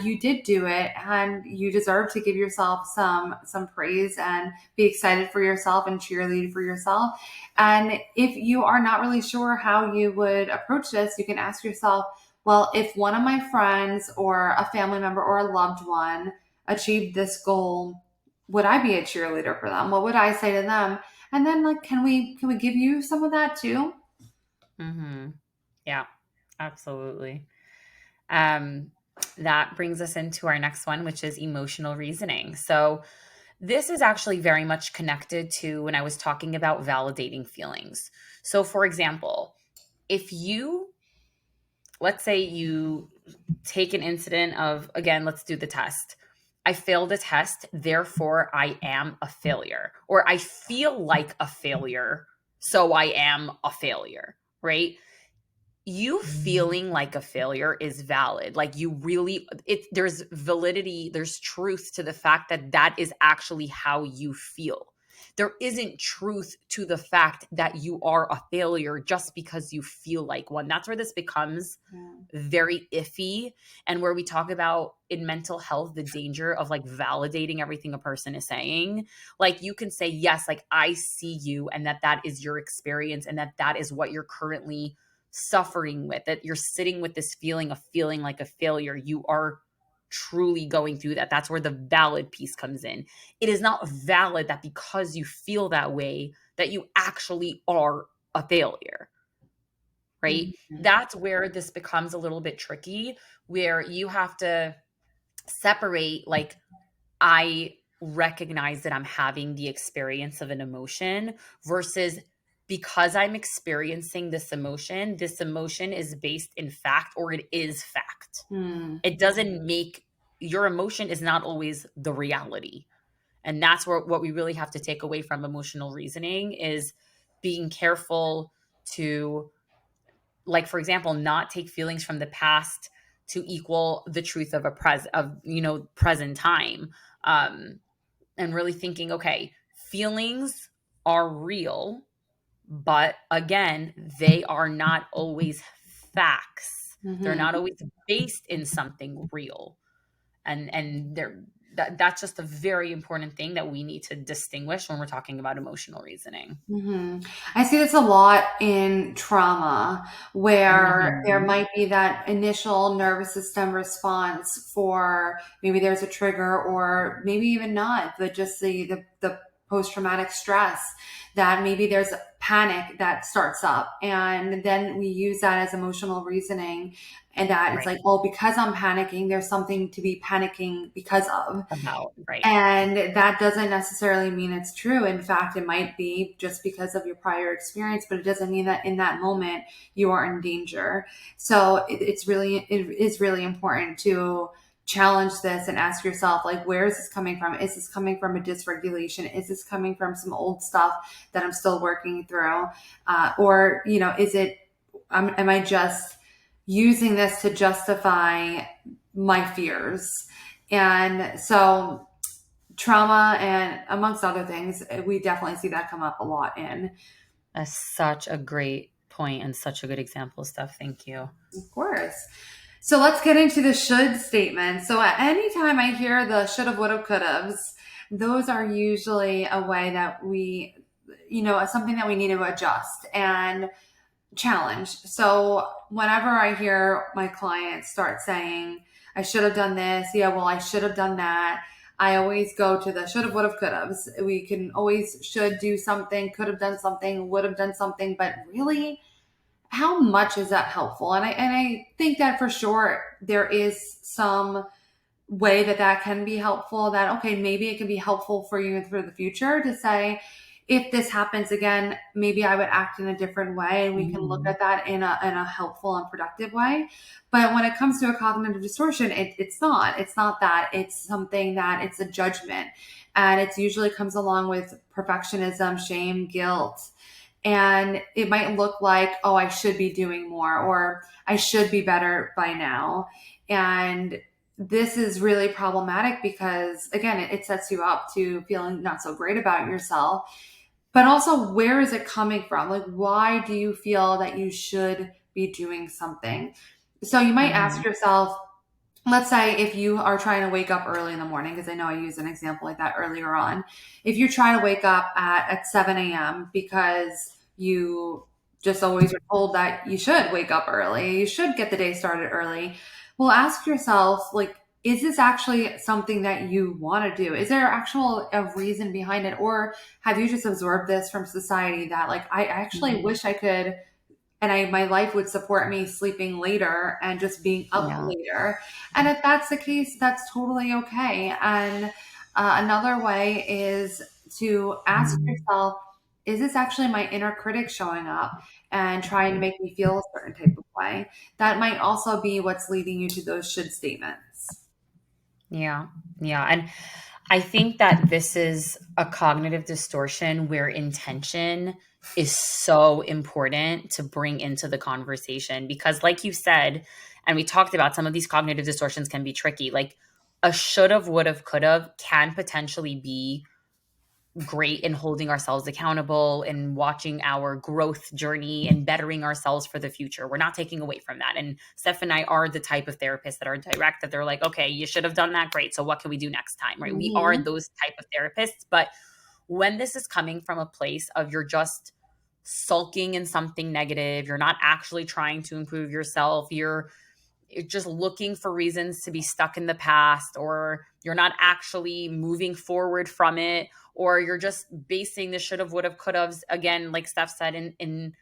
you did do it, and you deserve to give yourself some praise and be excited for yourself and cheerlead for yourself. And if you are not really sure how you would approach this, you can ask yourself, well, if one of my friends or a family member or a loved one achieved this goal, would I be a cheerleader for them? What would I say to them? And then, like, can we give you some of that too? Hmm. Yeah, absolutely. Um, that brings us into our next one, which is emotional reasoning. So, this is actually very much connected to when I was talking about validating feelings. So, for example, if you, let's say you take an incident of, again, let's do the test. I failed a test, therefore I am a failure, or I feel like a failure, so I am a failure, right? You feeling like a failure is valid. Like, you really, there's validity, there's truth to the fact that that is actually how you feel. There isn't truth to the fact that you are a failure just because you feel like one. That's where this becomes Yeah. very iffy, and where we talk about in mental health the danger of like validating everything a person is saying. Like, you can say, yes, like, I see you, and that is your experience, and that is what you're currently suffering with, that you're sitting with this feeling of feeling like a failure. You are truly going through that. That's where the valid piece comes in. It is not valid that because you feel that way that you actually are a failure, right? Mhm. That's where this becomes a little bit tricky, where you have to separate, like, I recognize that I'm having the experience of an emotion versus because I'm experiencing this emotion is based in fact, or it is fact. Hmm. It doesn't make your emotion is not always the reality. And that's where what we really have to take away from emotional reasoning is being careful to, like, for example, not take feelings from the past to equal the truth of present time. Um, and really thinking, okay, feelings are real, but again, they are not always facts. They're Hmm. not always based in something real. And that's just a very important thing that we need to distinguish when we're talking about emotional reasoning. Hmm. I see this a lot in trauma where there Mhm. might be that initial nervous system response for maybe there's a trigger or maybe even not, but just the post-traumatic stress that maybe there's panic that starts up and then we use that as emotional reasoning and that it's Right. like, oh, because I'm panicking, there's something to be panicking because of. About, right. And that doesn't necessarily mean it's true. In fact, it might be just because of your prior experience, but it doesn't mean that in that moment you are in danger. So it is really important to challenge this and ask yourself, like, where is this coming from? Is this coming from a dysregulation? Is this coming from some old stuff that I'm still working through? Or, is it, am I just using this to justify my fears? And so, trauma and amongst other things, we definitely see that come up a lot in. That's such a great point and such a good example, Steph. Thank you. Of course. So let's get into the should statement. So at any time I hear the shoulda, woulda, couldas, those are usually a way that we, something that we need to adjust and challenge. So whenever I hear my clients start saying, I should have done this, yeah, well, I should have done that, I always go to the should have, would have, could have. We can always should do something, could have done something, would have done something, but really, how much is that helpful? And I think that for sure there is some way that that can be helpful, that okay, maybe it can be helpful for you for the future to say, if this happens again, maybe I would act in a different way, and we can look Mhm. at that in a helpful and productive way. But when it comes to a cognitive distortion, it's not that. It's something that it's a judgment, and it usually comes along with perfectionism, shame, guilt, and it might look like, oh, I should be doing more, or I should be better by now. And this is really problematic because, again, it sets you up to feeling not so great about yourself. But also, where is it coming from? Like, why do you feel that you should be doing something? So you might ask Mhm. yourself, let's say if you are trying to wake up early in the morning, because I know I used an example like that earlier on. If you try to wake up at 7 a.m. because you just always were told that you should wake up early, you should get the day started early, well, ask yourself, like, is this actually something that you want to do? Is there actual a reason behind it? Or have you just absorbed this from society that, like, I actually Mhm. wish I could, and my life would support me sleeping later and just being up Yeah. later. And if that's the case, that's totally okay. And another way is to ask Mhm. yourself, is this actually my inner critic showing up and trying to make me feel a certain type of way? That might also be what's leading you to those should statements. Yeah. Yeah. And I think that this is a cognitive distortion where intention is so important to bring into the conversation because, like you said, and we talked about, some of these cognitive distortions can be tricky. Like a should have, would have, could have can potentially be great in holding ourselves accountable and watching our growth journey and bettering ourselves for the future. We're not taking away from that. And Steph and I are the type of therapists that are direct, that they're like, okay, you should have done that. Great. So what can we do next time? Right. We are Hmm. those type of therapists. But when this is coming from a place of you're just sulking in something negative, you're not actually trying to improve yourself, you're just looking for reasons to be stuck in the past, or you're not actually moving forward from it, or you're just basing the should have, would have, could have, again, like Steph said, in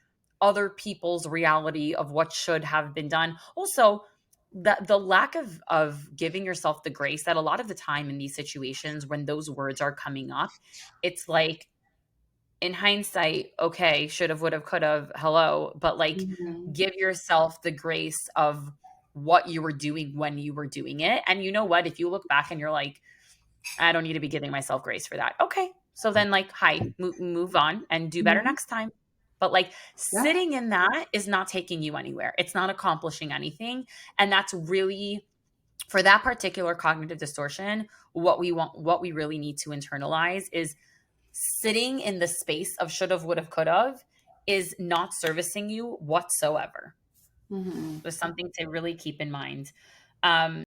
other people's reality of what should have been done. Also, the lack of giving yourself the grace that a lot of the time in these situations when those words are coming up, it's like in hindsight, okay, should have, would have, could have, hello, but like Mhm. give yourself the grace of what you were doing when you were doing it. And you know what? If you look back and you're like, I don't need to be giving myself grace for that. Okay. So then, like, hi, move on and do better Mhm. next time. But like Yeah. sitting in that is not taking you anywhere. It's not accomplishing anything. And that's really, for that particular cognitive distortion, what we really need to internalize is sitting in the space of should have, would have, could have is not servicing you whatsoever. Mhm. There's something to really keep in mind. Um,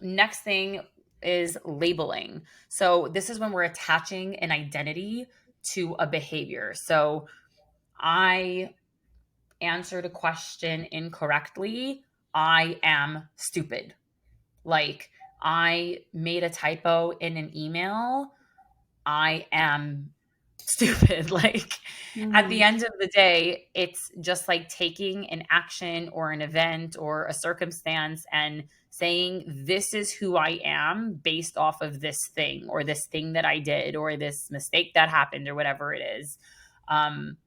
Next thing is labeling. So this is when we're attaching an identity to a behavior. So I answered a question incorrectly. I am stupid. Like I made a typo in an email. I am stupid. Like at the Mhm. end of the day, it's just like taking an action or an event or a circumstance and saying, this is who I am based off of this thing or this thing that I did or this mistake that happened or whatever it is. Um,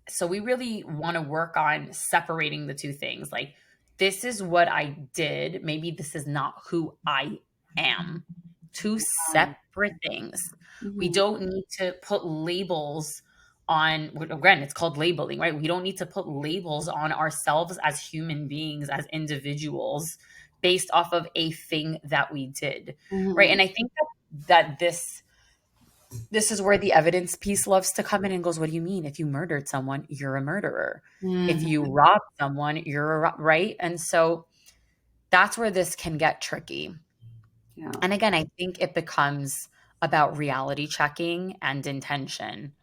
so we really want to work on separating the two things. Like, this is what I did. Maybe this is not who I am. Two separate things. We Mhm. don't need to put labels on, again, it's called labeling, right? We don't need to put labels on ourselves as human beings, as individuals, based off of a thing that we did, right? Mhm. And I think that this is where the evidence piece loves to come in and goes, what do you mean? If you murdered someone, you're a murderer. If you Mhm. robbed someone, right? And so that's where this can get tricky. Yeah. And again, I think it becomes about reality checking and intention,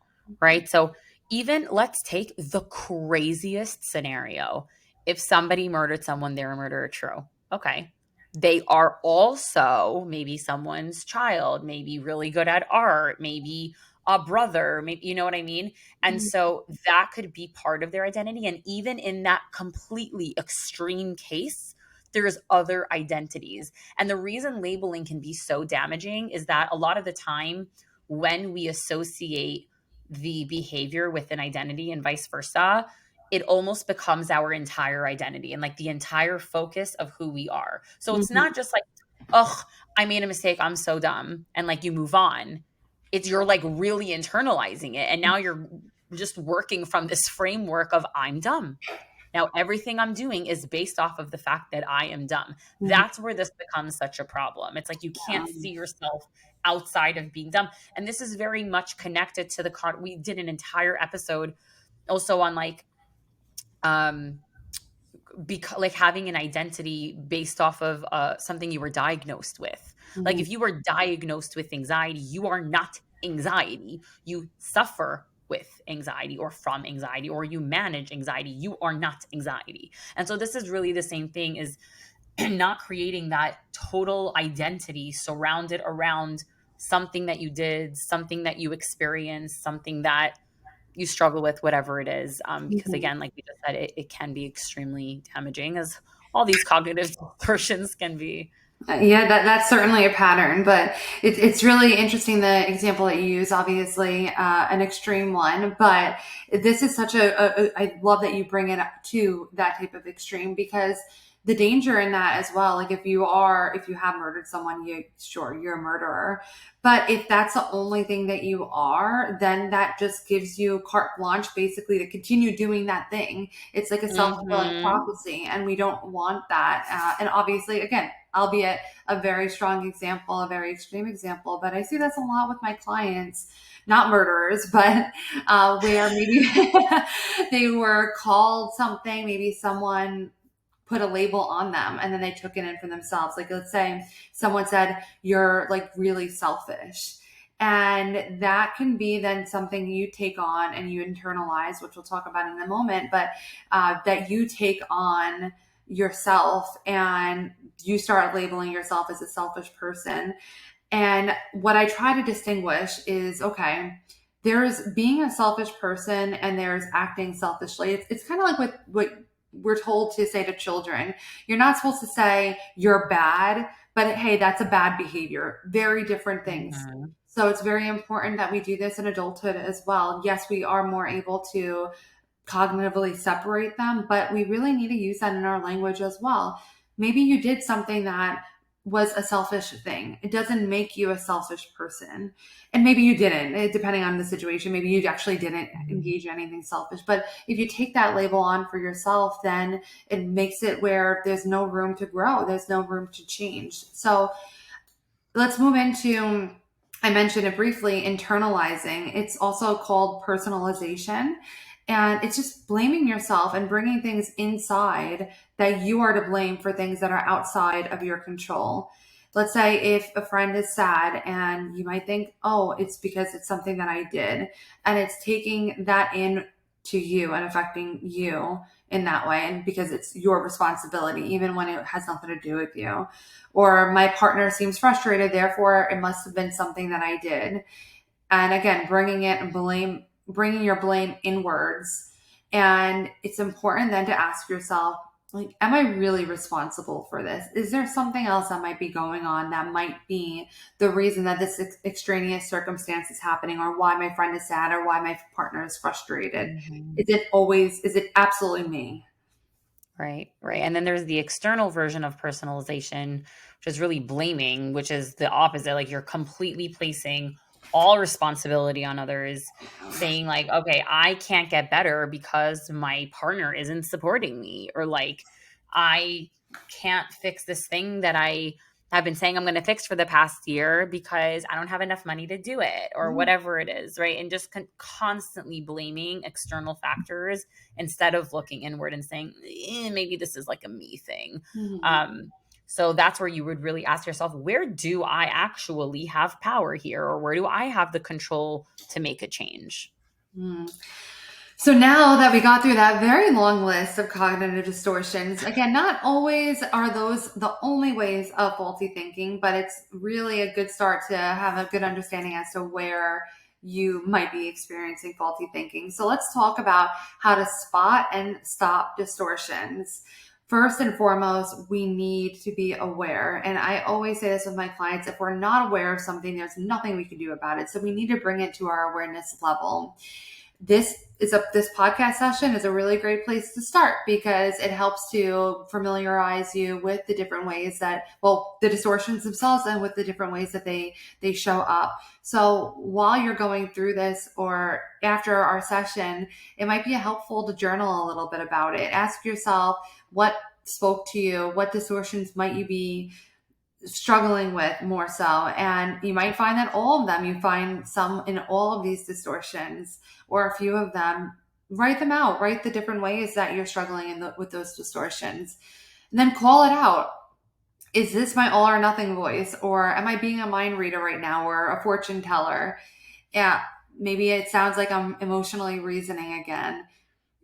right? So even let's take the craziest scenario. If somebody murdered someone, they're a murderer, true. Okay. They are also maybe someone's child, maybe really good at art, maybe a brother, maybe, you know what I mean? And Mhm. so that could be part of their identity. And even in that completely extreme case, there's other identities. And the reason labeling can be so damaging is that a lot of the time when we associate the behavior with an identity and vice versa, it almost becomes our entire identity and like the entire focus of who we are. So it's Mhm. not just like, oh, I made a mistake, I'm so dumb, and like you move on. It's you're like really internalizing it. And now you're just working from this framework of I'm dumb. Now, everything I'm doing is based off of the fact that I am dumb. Mhm. That's where this becomes such a problem. It's like you can't Um, see yourself outside of being dumb. And this is very much connected to we did an entire episode also on like, um, because like having an identity based off of something you were diagnosed with. Like mhm. if you were diagnosed with anxiety, you are not anxiety. You suffer with anxiety or from anxiety or you manage anxiety. You are not anxiety. And so this is really the same thing is not creating that total identity surrounded around something that you did, something that you experienced, something that you struggle with, whatever it is. Because Mhm. again, like we just said, it can be extremely damaging, as all these cognitive distortions can be. Yeah, that's certainly a pattern, but it's really interesting the example that you use. Obviously, an extreme one, but this is such I love that you bring it up to that type of extreme because the danger in that as well. Like if you have murdered someone, you sure you're a murderer, but if that's the only thing that you are, then that just gives you carte blanche basically to continue doing that thing. It's like a self-fulfilling Mhm. prophecy, and we don't want that. And obviously, again, albeit a very strong example, a very extreme example, but I see this a lot with my clients, not murderers, but where maybe they were called something, maybe someone put a label on them and then they took it in for themselves. Like, let's say someone said, you're like really selfish. And that can be then something you take on and you internalize, which we'll talk about in a moment, but that you take on yourself and you start labeling yourself as a selfish person. And what I try to distinguish is okay, there's being a selfish person and there's acting selfishly. It's kind of like what we're told to say to children. You're not supposed to say you're bad, but hey, that's a bad behavior. Very different things. Mhm. So it's very important that we do this in adulthood as well. Yes, we are more able to cognitively separate them, but we really need to use that in our language as well. Maybe you did something that was a selfish thing. It doesn't make you a selfish person. And maybe you didn't, depending on the situation. Maybe you actually didn't engage in anything selfish. But if you take that label on for yourself, then it makes it where there's no room to grow, there's no room to change. So let's move into, I mentioned it briefly, internalizing. It's also called personalization. And it's just blaming yourself and bringing things inside that you are to blame for things that are outside of your control. Let's say if a friend is sad and you might think, oh, it's because it's something that I did. And it's taking that in to you and affecting you in that way. And because it's your responsibility, even when it has nothing to do with you. Or my partner seems frustrated, therefore it must have been something that I did. And again, bringing your blame inwards. And it's important then to ask yourself, like, am I really responsible for this? Is there something else that might be going on that might be the reason that this extraneous circumstance is happening, or why my friend is sad, or why my partner is frustrated? Mhm. Is it absolutely me? Right, right. And then there's the external version of personalization, which is really blaming, which is the opposite. Like you're completely placing all responsibility on others, saying, like, okay, I can't get better because my partner isn't supporting me, or like, I can't fix this thing that I have been saying I'm going to fix for the past year because I don't have enough money to do it, or whatever it is, right? And just constantly blaming external factors instead of looking inward and saying, maybe this is like a me thing. Mhm. Um, so that's where you would really ask yourself, where do I actually have power here? Or where do I have the control to make a change? Mhm. So now that we got through that very long list of cognitive distortions, again, not always are those the only ways of faulty thinking, but it's really a good start to have a good understanding as to where you might be experiencing faulty thinking. So let's talk about how to spot and stop distortions. First and foremost, we need to be aware. And I always say this with my clients, if we're not aware of something, there's nothing we can do about it. So we need to bring it to our awareness level. This podcast session is a really great place to start because it helps to familiarize you with the different ways that, well, the distortions themselves, and with the different ways that they show up. So while you're going through this, or after our session, it might be helpful to journal a little bit about it. Ask yourself what spoke to you, what distortions might you be struggling with more so. And you might find that all of them, you find some in all of these distortions, or a few of them. Write them out, write the different ways that you're struggling with those distortions, and then call it out. Is this my all or nothing voice? Or am I being a mind reader right now, or a fortune teller? Yeah, maybe it sounds like I'm emotionally reasoning again.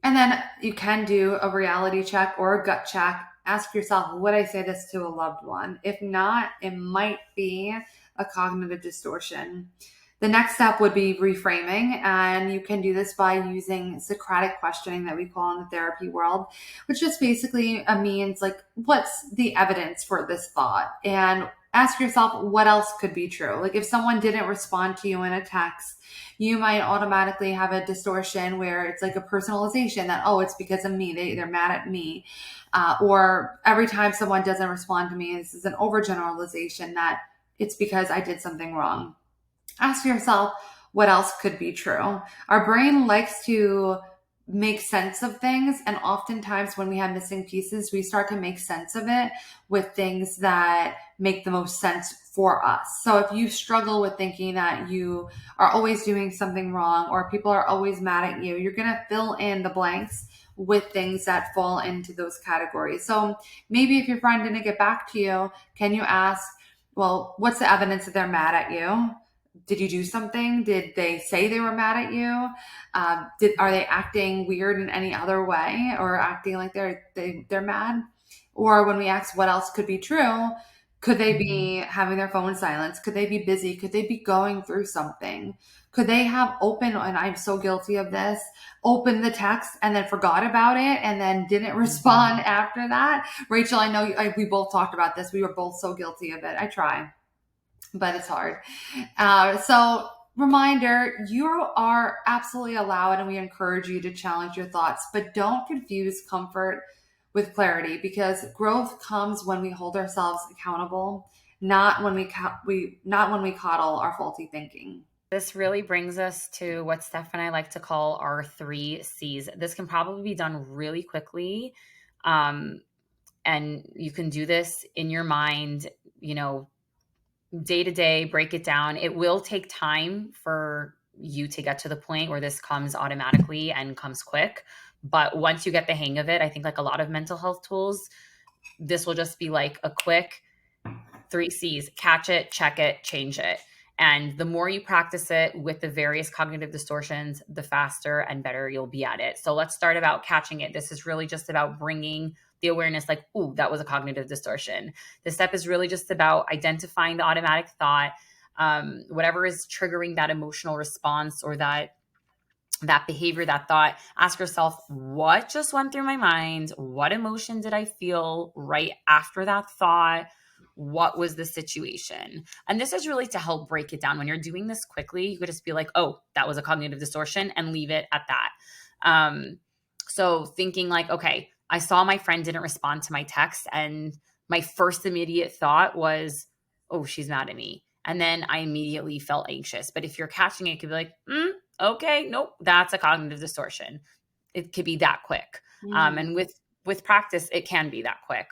And then you can do a reality check or a gut check. Ask yourself, would I say this to a loved one? If not, it might be a cognitive distortion. The next step would be reframing, and you can do this by using Socratic questioning that we call in the therapy world, which just basically means like, what's the evidence for this thought? And ask yourself what else could be true. Like if someone didn't respond to you in a text, you might automatically have a distortion where it's like a personalization that, oh, it's because of me. They're mad at me. Or every time someone doesn't respond to me, this is an overgeneralization that it's because I did something wrong. Ask yourself what else could be true. Our brain likes to make sense of things. And oftentimes, when we have missing pieces, we start to make sense of it with things that make the most sense for us. So if you struggle with thinking that you are always doing something wrong, or people are always mad at you, you're going to fill in the blanks with things that fall into those categories. So maybe if your friend didn't get back to you, can you ask, well, what's the evidence that they're mad at you? Did you do something? Did they say they were mad at you? Are they acting weird in any other way, or acting like they're mad? Or when we ask what else could be true, could they Mhm. be having their phone silenced? Could they be busy? Could they be going through something? Could they have opened, and I'm so guilty of this, opened the text and then forgot about it and then didn't respond Mhm. after that? Rachel, I know we both talked about this. We were both so guilty of it. I try. but it's hard. So, reminder, you are absolutely allowed, and we encourage you to challenge your thoughts, but don't confuse comfort with clarity, because growth comes when we hold ourselves accountable, not when not when we coddle our faulty thinking. This really brings us to what Steph and I like to call our 3 C's. This can probably be done really quickly. Um, and you can do this in your mind, you know, day to day, break it down. It will take time for you to get to the point where this comes automatically and comes quick. But once you get the hang of it, I think like a lot of mental health tools, this will just be like a quick 3 C's: catch it, check it, change it. And the more you practice it with the various cognitive distortions, the faster and better you'll be at it. So let's start about catching it. This is really just about bringing the awareness like, ooh, that was a cognitive distortion. This step is really just about identifying the automatic thought, whatever is triggering that emotional response or that behavior, that thought. Ask yourself, what just went through my mind? What emotion did I feel right after that thought? What was the situation? And this is really to help break it down. When you're doing this quickly, you could just be like, oh, that was a cognitive distortion, and leave it at that. So thinking like, okay, I saw my friend didn't respond to my text, and my first immediate thought was, oh, she's mad at me. And then I immediately felt anxious. But if you're catching it, it could be like, okay, nope, that's a cognitive distortion. It could be that quick. Mm. And with practice, it can be that quick.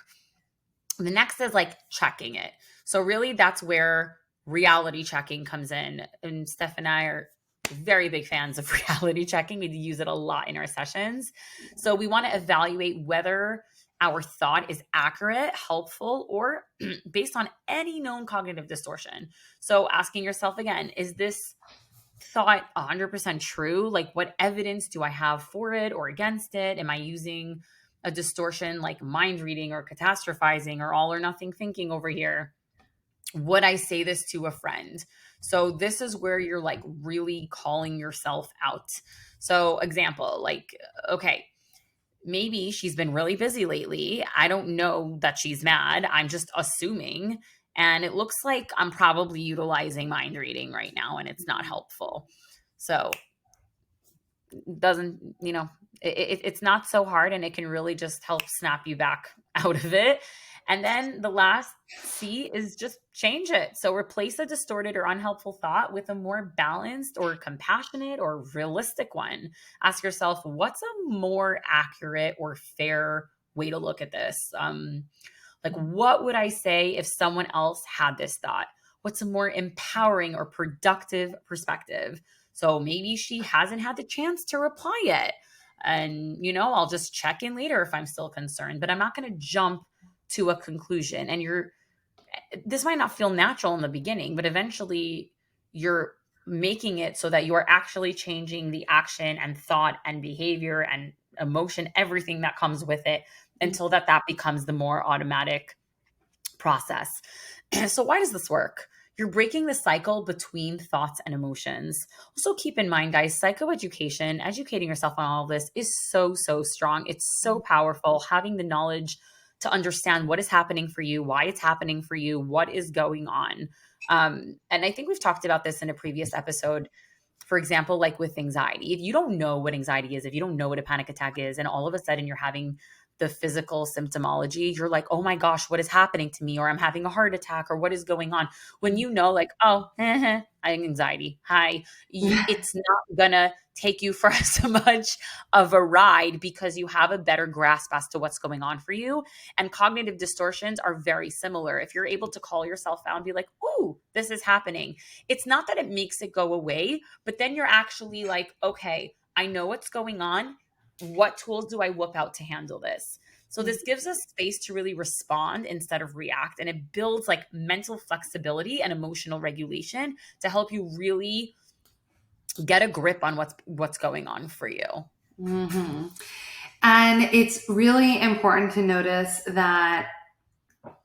The next is like checking it. So really that's where reality checking comes in. And Steph and I are very big fans of reality checking. We use it a lot in our sessions. So we want to evaluate whether our thought is accurate, helpful, or based on any known cognitive distortion. So asking yourself again, is this thought 100% true? Like, what evidence do I have for it or against it? Am I using a distortion like mind reading or catastrophizing or all or nothing thinking over here? Would I say this to a friend? So this is where you're like really calling yourself out. So example, like, okay, maybe she's been really busy lately. I don't know that she's mad. I'm just assuming. And it looks like I'm probably utilizing mind reading right now, and it's not helpful. So doesn't, it's not so hard, and it can really just help snap you back out of it. And then the last C is just change it. So replace a distorted or unhelpful thought with a more balanced or compassionate or realistic one. Ask yourself, what's a more accurate or fair way to look at this? Like, what would I say if someone else had this thought? What's a more empowering or productive perspective? So maybe she hasn't had the chance to reply yet. And, I'll just check in later if I'm still concerned, but I'm not going to jump to a conclusion. And this might not feel natural in the beginning, but eventually you're making it so that you are actually changing the action and thought and behavior and emotion, everything that comes with it, until that becomes the more automatic process. So why does this work? You're breaking the cycle between thoughts and emotions. Also keep in mind, guys, psychoeducation, educating yourself on all of this is so, so strong. It's so powerful. Having the knowledge to understand what is happening for you, why it's happening for you, what is going on. And I think we've talked about this in a previous episode. For example, like with anxiety, if you don't know what anxiety is, if you don't know what a panic attack is, and all of a sudden you're having the physical symptomology, you're like, oh my gosh, what is happening to me? Or I'm having a heart attack, or what is going on? When you know, like, oh, I have anxiety. Hi. It's not gonna take you for so much of a ride because you have a better grasp as to what's going on for you. And cognitive distortions are very similar. If you're able to call yourself out and be like, ooh, this is happening, it's not that it makes it go away, but then you're actually like, okay, I know what's going on. What tools do I whip out to handle this? So this gives us space to really respond instead of react. And it builds like mental flexibility and emotional regulation to help you really get a grip on what's going on for you. Mm-hmm. And it's really important to notice that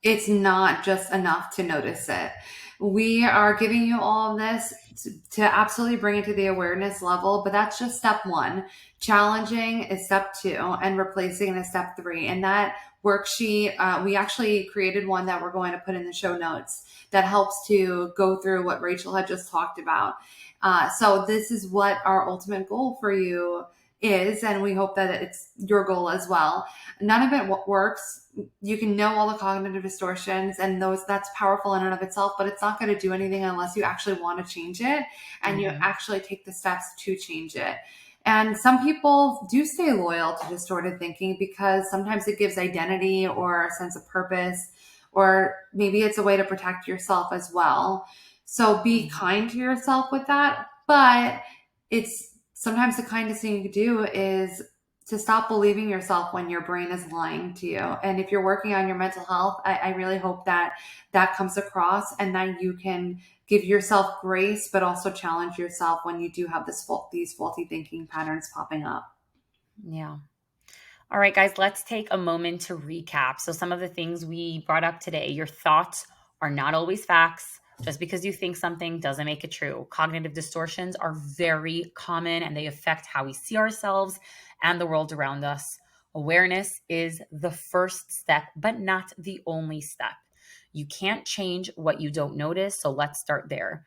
It's not just enough to notice it. We are giving you all of this to absolutely bring it to the awareness level, but that's just step one. Challenging is step two, and replacing is step three. And that worksheet, we actually created one that we're going to put in the show notes that helps to go through what Rachel had just talked about. So, this is what our ultimate goal for you is, and we hope that it's your goal as well. None of it works. You can know all the cognitive distortions, and those that's powerful in and of itself, but it's not going to do anything unless you actually want to change it and you Mm-hmm. actually take the steps to change it. And some people do stay loyal to distorted thinking because sometimes it gives identity or a sense of purpose, or maybe it's a way to protect yourself as well. So be Mm-hmm. kind to yourself with that, but it's sometimes the kindest thing you can do is to stop believing yourself when your brain is lying to you. And if you're working on your mental health, I really hope that that comes across, and that you can give yourself grace, but also challenge yourself when you do have these faulty thinking patterns popping up. Yeah. All right, guys, let's take a moment to recap. So, some of the things we brought up today: your thoughts are not always facts. Just because you think something doesn't make it true. Cognitive distortions are very common and they affect how we see ourselves and the world around us. Awareness is the first step, but not the only step. You can't change what you don't notice. So, let's start there.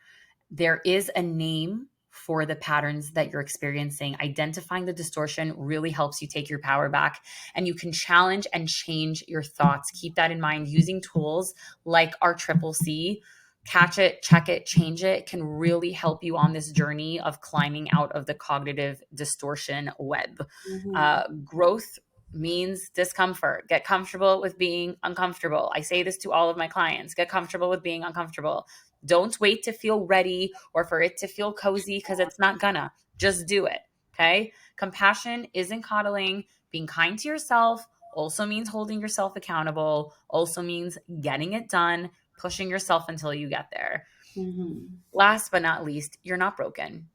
There is a name for the patterns that you're experiencing. Identifying the distortion really helps you take your power back, and you can challenge and change your thoughts. Keep that in mind. Using tools like our triple C, catch it, check it, change it, can really help you on this journey of climbing out of the cognitive distortion web. Mm-hmm. Growth means discomfort. Get comfortable with being uncomfortable. I say this to all of my clients: get comfortable with being uncomfortable. Don't wait to feel ready or for it to feel cozy, because it's not gonna. Just do it. Okay. Compassion isn't coddling. Being kind to yourself also means holding yourself accountable, also means getting it done, pushing yourself until you get there. Mm-hmm. Last but not least, you're not broken.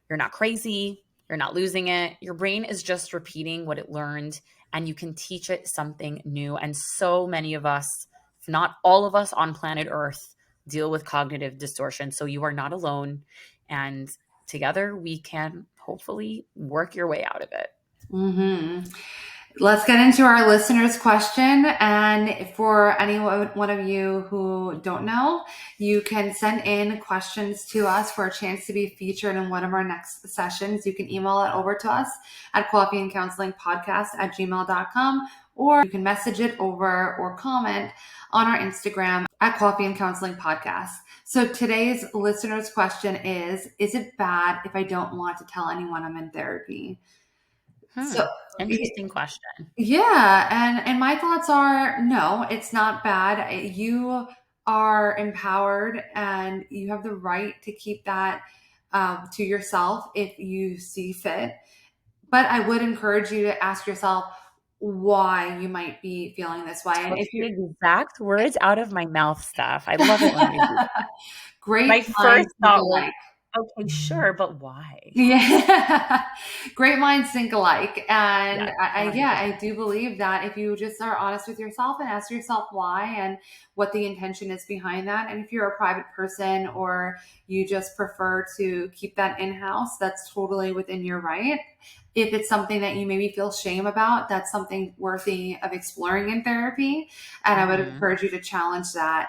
You're not crazy. You're not losing it. Your brain is just repeating what it learned, and you can teach it something new. And so many of us, if not all of us on planet Earth, deal with cognitive distortion. So you are not alone. And together we can hopefully work your way out of it. Mm-hmm. Let's get into our listener's question. And for any one of you who don't know, you can send in questions to us for a chance to be featured in one of our next sessions. You can email it over to us at coffeeandcounselingpodcast@gmail.com, or you can message it over or comment on our Instagram at Coffee and Counseling Podcast. So today's listener's question is it bad if I don't want to tell anyone I'm in therapy? So Interesting question. yeah, and my thoughts are no, it's not bad. You are empowered, and you have the right to keep that to yourself if you see fit. But I would encourage you to ask yourself why you might be feeling this way, and Took if the you're exact words out of my mouth, Steph. I love it when you do that. great My first minds think thought was, alike. okay, sure, but why? Yeah. Great minds think alike. And Yes, yeah, 100%. I do believe that if you just are honest with yourself and ask yourself why and what the intention is behind that. And if you're a private person or you just prefer to keep that in house, that's totally within your right. If it's something that you maybe feel shame about, that's something worthy of exploring in therapy. And I would Mhm. encourage you to challenge that.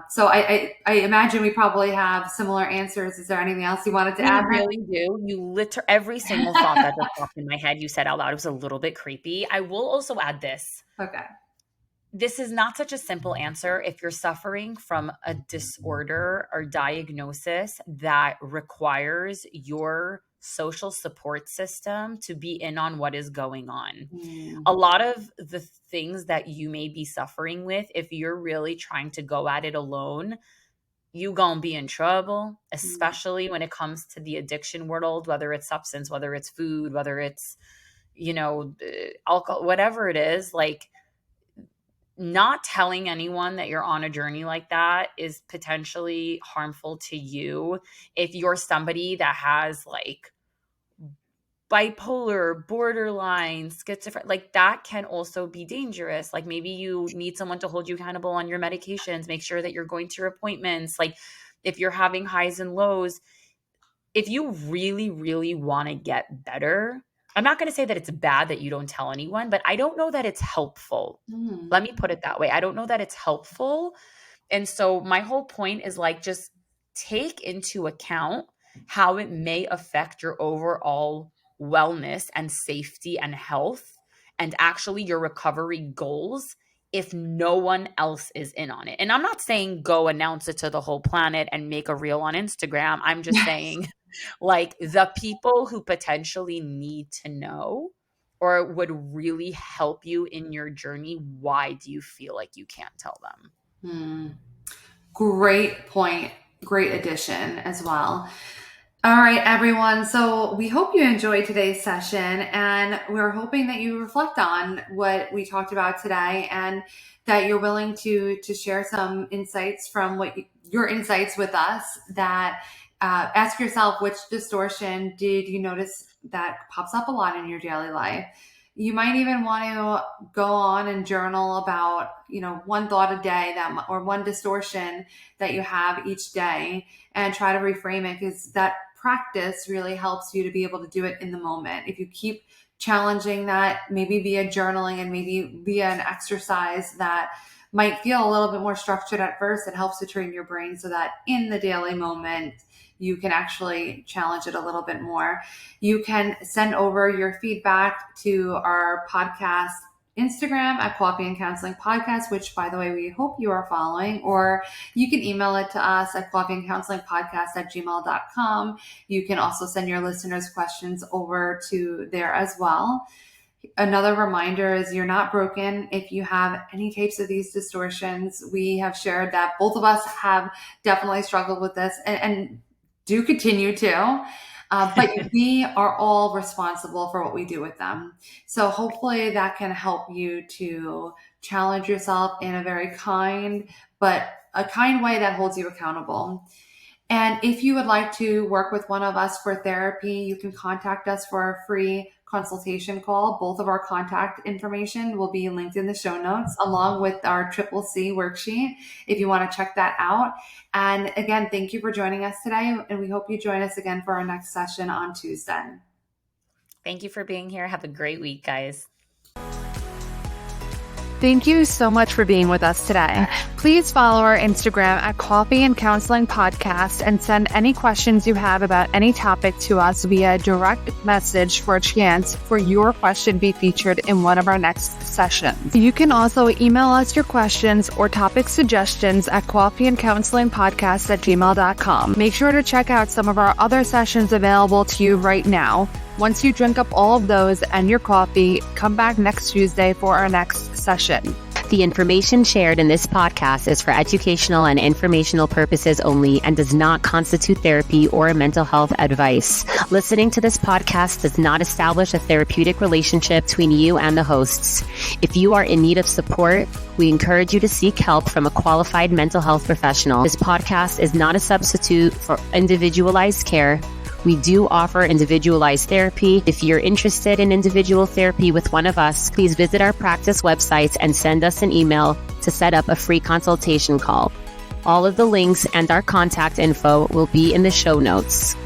So I imagine we probably have similar answers. Is there anything else you wanted to We add really do. Every single thought that just popped in my head, you said out loud. It was a little bit creepy. I will also add this. there? Okay. This is not such a simple answer if you're suffering from a disorder or diagnosis that requires your social support system to be in on what is going on. A Mm, lot of the things that you may be suffering with, if you're really trying to go at it alone, you gonna be in trouble, mm, especially when it comes to the addiction world, whether it's substance, whether it's food, whether it's, alcohol, whatever it is. Like, not telling anyone that you're on a journey like that is potentially harmful to you if you're somebody that has like bipolar, borderline, schizophrenic, like that can also be dangerous. Like maybe you need someone to hold you accountable on your medications, make sure that you're going to your appointments. Like if you're having highs and lows, if you really, really want to get better, I'm not going to say that it's bad that you don't tell anyone, but I don't know that it's helpful. Let me put it that way. I don't know that it's helpful. And so my whole point is like, just take into account how it may affect your overall wellness and safety and health and actually your recovery goals if no one else is in on it. And I'm not saying go announce it to the whole planet and make a reel on Instagram. I'm just saying like the people who potentially need to know or would really help you in your journey, why do you feel like you can't tell them? Great point. Great addition as well. All right, everyone. So we hope you enjoyed today's session, and we're hoping that you reflect on what we talked about today and that you're willing to share some insights from your insights with us. That ask yourself, which distortion did you notice that pops up a lot in your daily life? You might even want to go on and journal about, one thought a day or one distortion that you have each day, and try to reframe it, because that practice really helps you to be able to do it in the moment. If you keep challenging that, maybe via journaling and maybe via an exercise that might feel a little bit more structured at first, it helps to train your brain so that in the daily moment, you can actually challenge it a little bit more. You can send over your feedback to our podcast Instagram at Coffee and Counseling Podcast, which, by the way, we hope you are following, or you can email it to us at coffeeandcounselingpodcast@gmail.com. You can also send your listeners' questions over to there as well. Another reminder is you're not broken if you have any types of these distortions. We have shared that both of us have definitely struggled with this and do continue to. But we are all responsible for what we do with them. So hopefully that can help you to challenge yourself in a very kind way that holds you accountable. And if you would like to work with one of us for therapy, you can contact us for a free consultation call. Both of our contact information will be linked in the show notes, along with our CCC worksheet, if you want to check that out. And again, thank you for joining us today, and we hope you join us again for our next session on Tuesday. Thank you for being here. Have a great week, guys. Thank you so much for being with us today. Please follow our Instagram at Coffee and Counseling Podcast and send any questions you have about any topic to us via direct message for a chance for your question to be featured in one of our next sessions. You can also email us your questions or topic suggestions at coffeeandcounselingpodcast@gmail.com. Make sure to check out some of our other sessions available to you right now. Once you drink up all of those and your coffee, come back next Tuesday for our next session. The information shared in this podcast is for educational and informational purposes only and does not constitute therapy or mental health advice. Listening to this podcast does not establish a therapeutic relationship between you and the hosts. If you are in need of support, we encourage you to seek help from a qualified mental health professional. This podcast is not a substitute for individualized care. We do offer individualized therapy. If you're interested in individual therapy with one of us, please visit our practice websites and send us an email to set up a free consultation call. All of the links and our contact info will be in the show notes.